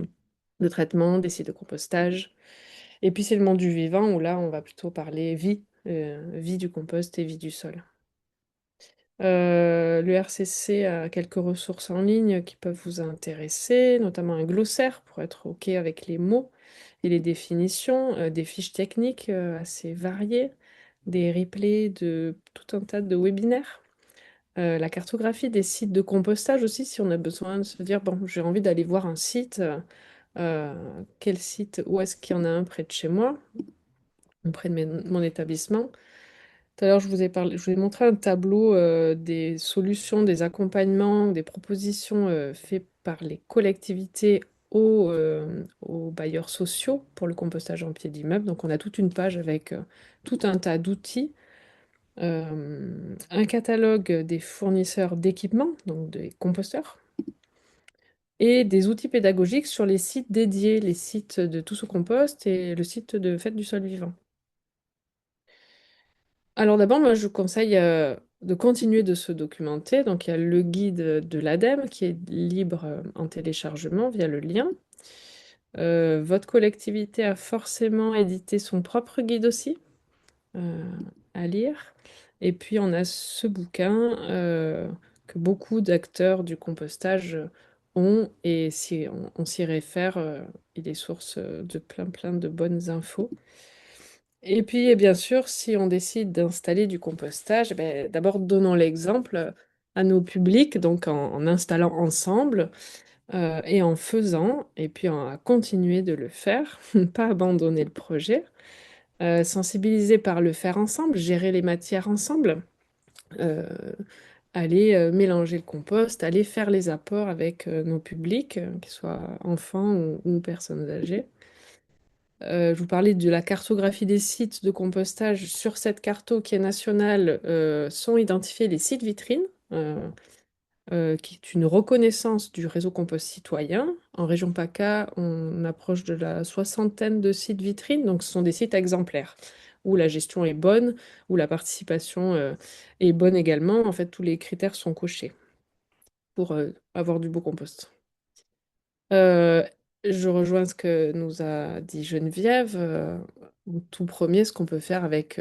de traitement, des sites de compostage. Et puis c'est le monde du vivant, où là on va plutôt parler vie, vie du compost et vie du sol. Le RCC a quelques ressources en ligne qui peuvent vous intéresser, notamment un glossaire pour être OK avec les mots et les définitions, des fiches techniques assez variées, des replays de tout un tas de webinaires, la cartographie des sites de compostage aussi, si on a besoin de se dire, bon, j'ai envie d'aller voir un site, quel site, où est-ce qu'il y en a un près de chez moi, ou près de mon établissement. Tout à l'heure, je vous ai montré un tableau des solutions, des accompagnements, des propositions faites par les collectivités aux bailleurs sociaux pour le compostage en pied d'immeuble. Donc, on a toute une page avec tout un tas d'outils, un catalogue des fournisseurs d'équipements, donc des composteurs, et des outils pédagogiques sur les sites dédiés, les sites de Tous au compost et le site de Fête du sol vivant. Alors d'abord, moi, je vous conseille de continuer de se documenter. Donc il y a le guide de l'ADEME qui est libre en téléchargement via le lien. Votre collectivité a forcément édité son propre guide aussi euh, à lire. Et puis on a ce bouquin que beaucoup d'acteurs du compostage ont, et si on s'y réfère, il est source de plein de bonnes infos. Et puis, bien sûr, si on décide d'installer du compostage, d'abord donnons l'exemple à nos publics, donc en installant ensemble et en faisant, et puis à continuer de le faire, pas abandonner le projet, sensibiliser par le faire ensemble, gérer les matières ensemble, euh, aller mélanger le compost, aller faire les apports avec nos publics, qu'ils soient enfants ou personnes âgées. Je vous parlais de la cartographie des sites de compostage. Sur cette carto qui est nationale, sont identifiés les sites vitrines, qui est une reconnaissance du réseau compost citoyen. En région PACA, on approche de la soixantaine de sites vitrines, donc ce sont des sites exemplaires, où la gestion est bonne, où la participation est bonne également. En fait, tous les critères sont cochés pour avoir du beau compost. Euh, je rejoins ce que nous a dit Geneviève. En tout premier, ce qu'on peut faire avec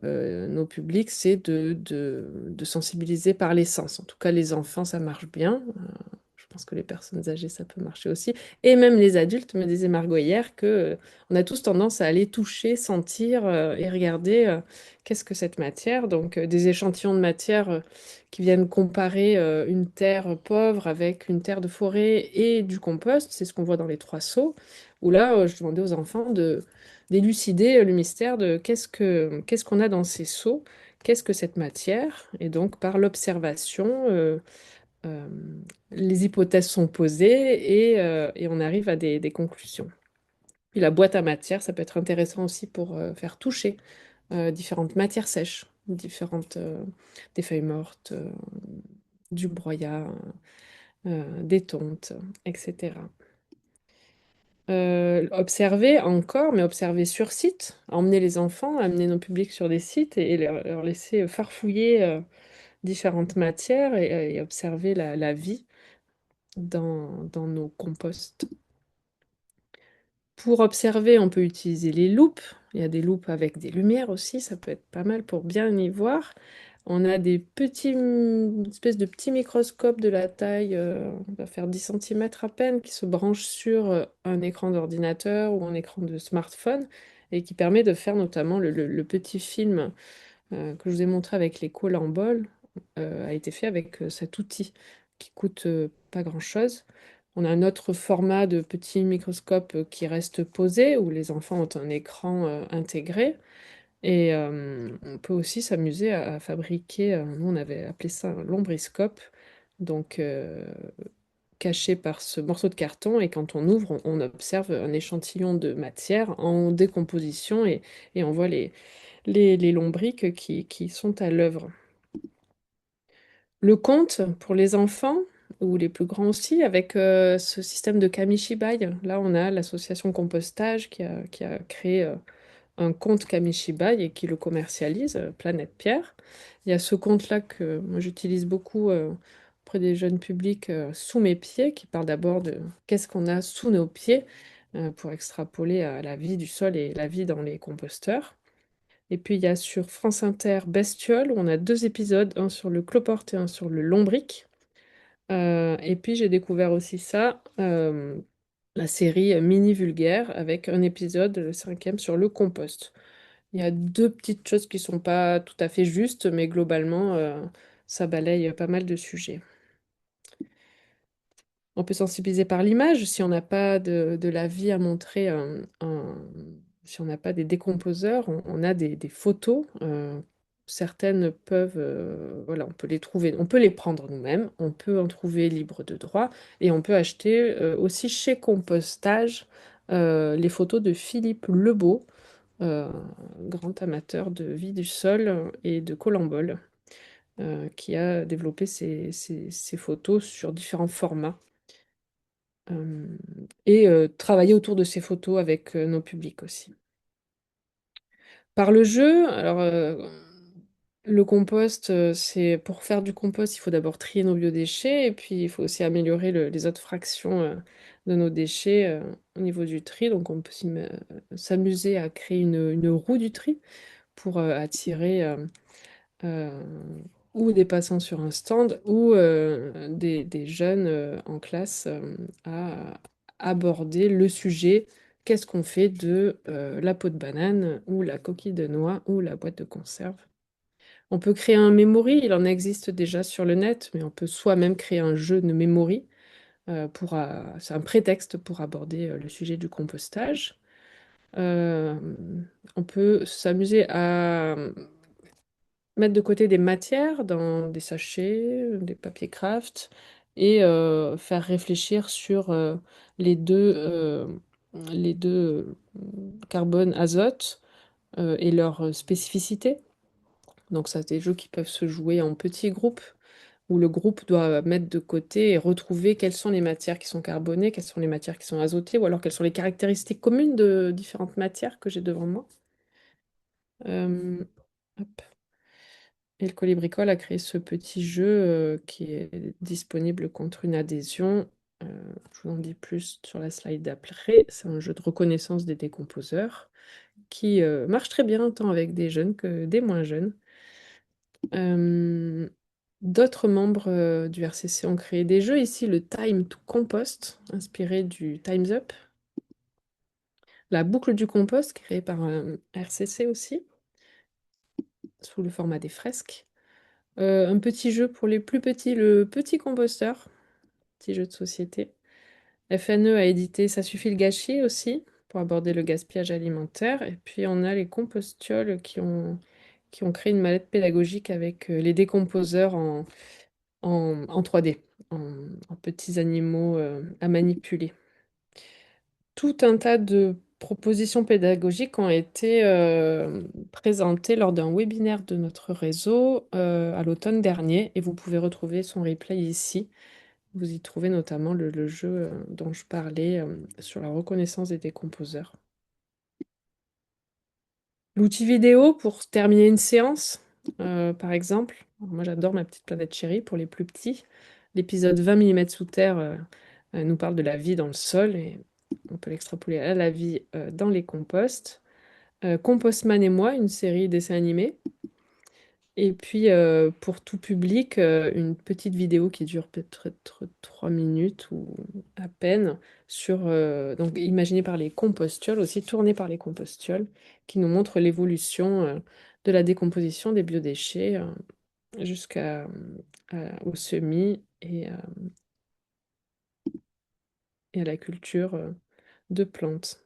nos publics, c'est de sensibiliser par l'essence. En tout cas, les enfants, ça marche bien. Je pense que les personnes âgées, ça peut marcher aussi. Et même les adultes, me disait Margot hier, que on a tous tendance à aller toucher, sentir et regarder qu'est-ce que cette matière. Donc, des échantillons de matière qui viennent comparer une terre pauvre avec une terre de forêt et du compost. C'est ce qu'on voit dans les trois seaux. Où là, je demandais aux enfants d'élucider le mystère de qu'est-ce qu'on a dans ces seaux, qu'est-ce que cette matière. Et donc, par l'observation, euh, les hypothèses sont posées et on arrive à des conclusions. Puis la boîte à matière, ça peut être intéressant aussi pour faire toucher différentes matières sèches, des feuilles mortes, du broyat, des tontes, etc. Observer encore, mais observer sur site, emmener les enfants, amener nos publics sur des sites et leur laisser farfouiller différentes matières et observer la vie dans nos composts. Pour observer, on peut utiliser les loupes. Il y a des loupes avec des lumières aussi, ça peut être pas mal pour bien y voir. On a des une espèce de petits microscopes de la taille, on va faire 10 centimètres à peine, qui se branchent sur un écran d'ordinateur ou un écran de smartphone et qui permet de faire notamment le petit film que je vous ai montré avec les colamboles, a été fait avec cet outil qui coûte pas grand-chose. On a un autre format de petit microscope qui reste posé, où les enfants ont un écran intégré. Et on peut aussi s'amuser à fabriquer, nous on avait appelé ça un lombriscope, donc caché par ce morceau de carton, et quand on ouvre, on observe un échantillon de matière en décomposition, et on voit les lombrics qui sont à l'œuvre. Le conte pour les enfants, ou les plus grands aussi, avec ce système de Kamishibai. Là, on a l'association Compostage qui a créé un conte Kamishibai et qui le commercialise, Planète Pierre. Il y a ce conte-là que moi j'utilise beaucoup auprès des jeunes publics, Sous mes pieds, qui parle d'abord de qu'est-ce qu'on a sous nos pieds, pour extrapoler à la vie du sol et la vie dans les composteurs. Et puis il y a sur France Inter Bestiole, où on a deux épisodes, un sur le cloporte et un sur le lombric. Et puis j'ai découvert aussi ça, la série Mini Vulgaire, avec un épisode, le cinquième, sur le compost. Il y a deux petites choses qui sont pas tout à fait justes, mais globalement, ça balaye pas mal de sujets. On peut sensibiliser par l'image si on n'a pas de la vie à montrer, si on n'a pas des décomposeurs, on a des photos. Certaines peuvent, voilà, on peut les trouver, on peut les prendre nous-mêmes, on peut en trouver libre de droit, et on peut acheter aussi chez Compostage les photos de Philippe Lebeau, euh, grand amateur de vie du sol et de colembole, qui a développé ces photos sur différents formats. euh, et travailler autour de ces photos avec nos publics aussi. Par le jeu, alors le compost, c'est pour faire du compost, il faut d'abord trier nos biodéchets et puis il faut aussi améliorer les autres fractions de nos déchets au niveau du tri. Donc on peut s'amuser à créer une roue du tri pour attirer euh, ou des passants sur un stand ou des jeunes en classe à aborder le sujet. Qu'est-ce qu'on fait de la peau de banane ou la coquille de noix ou la boîte de conserve? On peut créer un memory, il en existe déjà sur le net, mais on peut soi-même créer un jeu de memory c'est un prétexte pour aborder le sujet du compostage. Euh, on peut s'amuser à mettre de côté des matières dans des sachets, des papiers craft, et faire réfléchir sur les deux carbone, azote et leurs spécificités. Donc ça, c'est des jeux qui peuvent se jouer en petits groupes, où le groupe doit mettre de côté et retrouver quelles sont les matières qui sont carbonées, quelles sont les matières qui sont azotées, ou alors quelles sont les caractéristiques communes de différentes matières que j'ai devant moi. Euh, hop. Et le Collibricole a créé ce petit jeu qui est disponible contre une adhésion. Je vous en dis plus sur la slide d'après. C'est un jeu de reconnaissance des décomposeurs qui marche très bien tant avec des jeunes que des moins jeunes. Euh, D'autres membres du RCC ont créé des jeux. Ici, le Time to Compost, inspiré du Time's Up. La boucle du compost, créée par RCC aussi, sous le format des fresques. Un petit jeu pour les plus petits, le petit composteur, petit jeu de société. FNE a édité Ça suffit le gâchis aussi, pour aborder le gaspillage alimentaire. Et puis on a les compostioles qui ont créé une mallette pédagogique avec les décomposeurs en 3D, en petits animaux à manipuler. Tout un tas de propositions pédagogiques ont été présentées lors d'un webinaire de notre réseau à l'automne dernier et vous pouvez retrouver son replay ici. Vous y trouvez notamment le jeu dont je parlais sur la reconnaissance des décomposeurs. L'outil vidéo pour terminer une séance, par exemple. Moi, j'adore Ma petite planète chérie pour les plus petits. L'épisode 20 mm sous terre nous parle de la vie dans le sol et on peut l'extrapoler à la vie dans les composts. Compostman et moi, une série dessin animé. Et puis, pour tout public, une petite vidéo qui dure peut-être 3 minutes ou à peine, donc imaginée par les compostioles, aussi tournée par les compostioles, qui nous montre l'évolution de la décomposition des biodéchets jusqu'au semis et à la culture de plantes.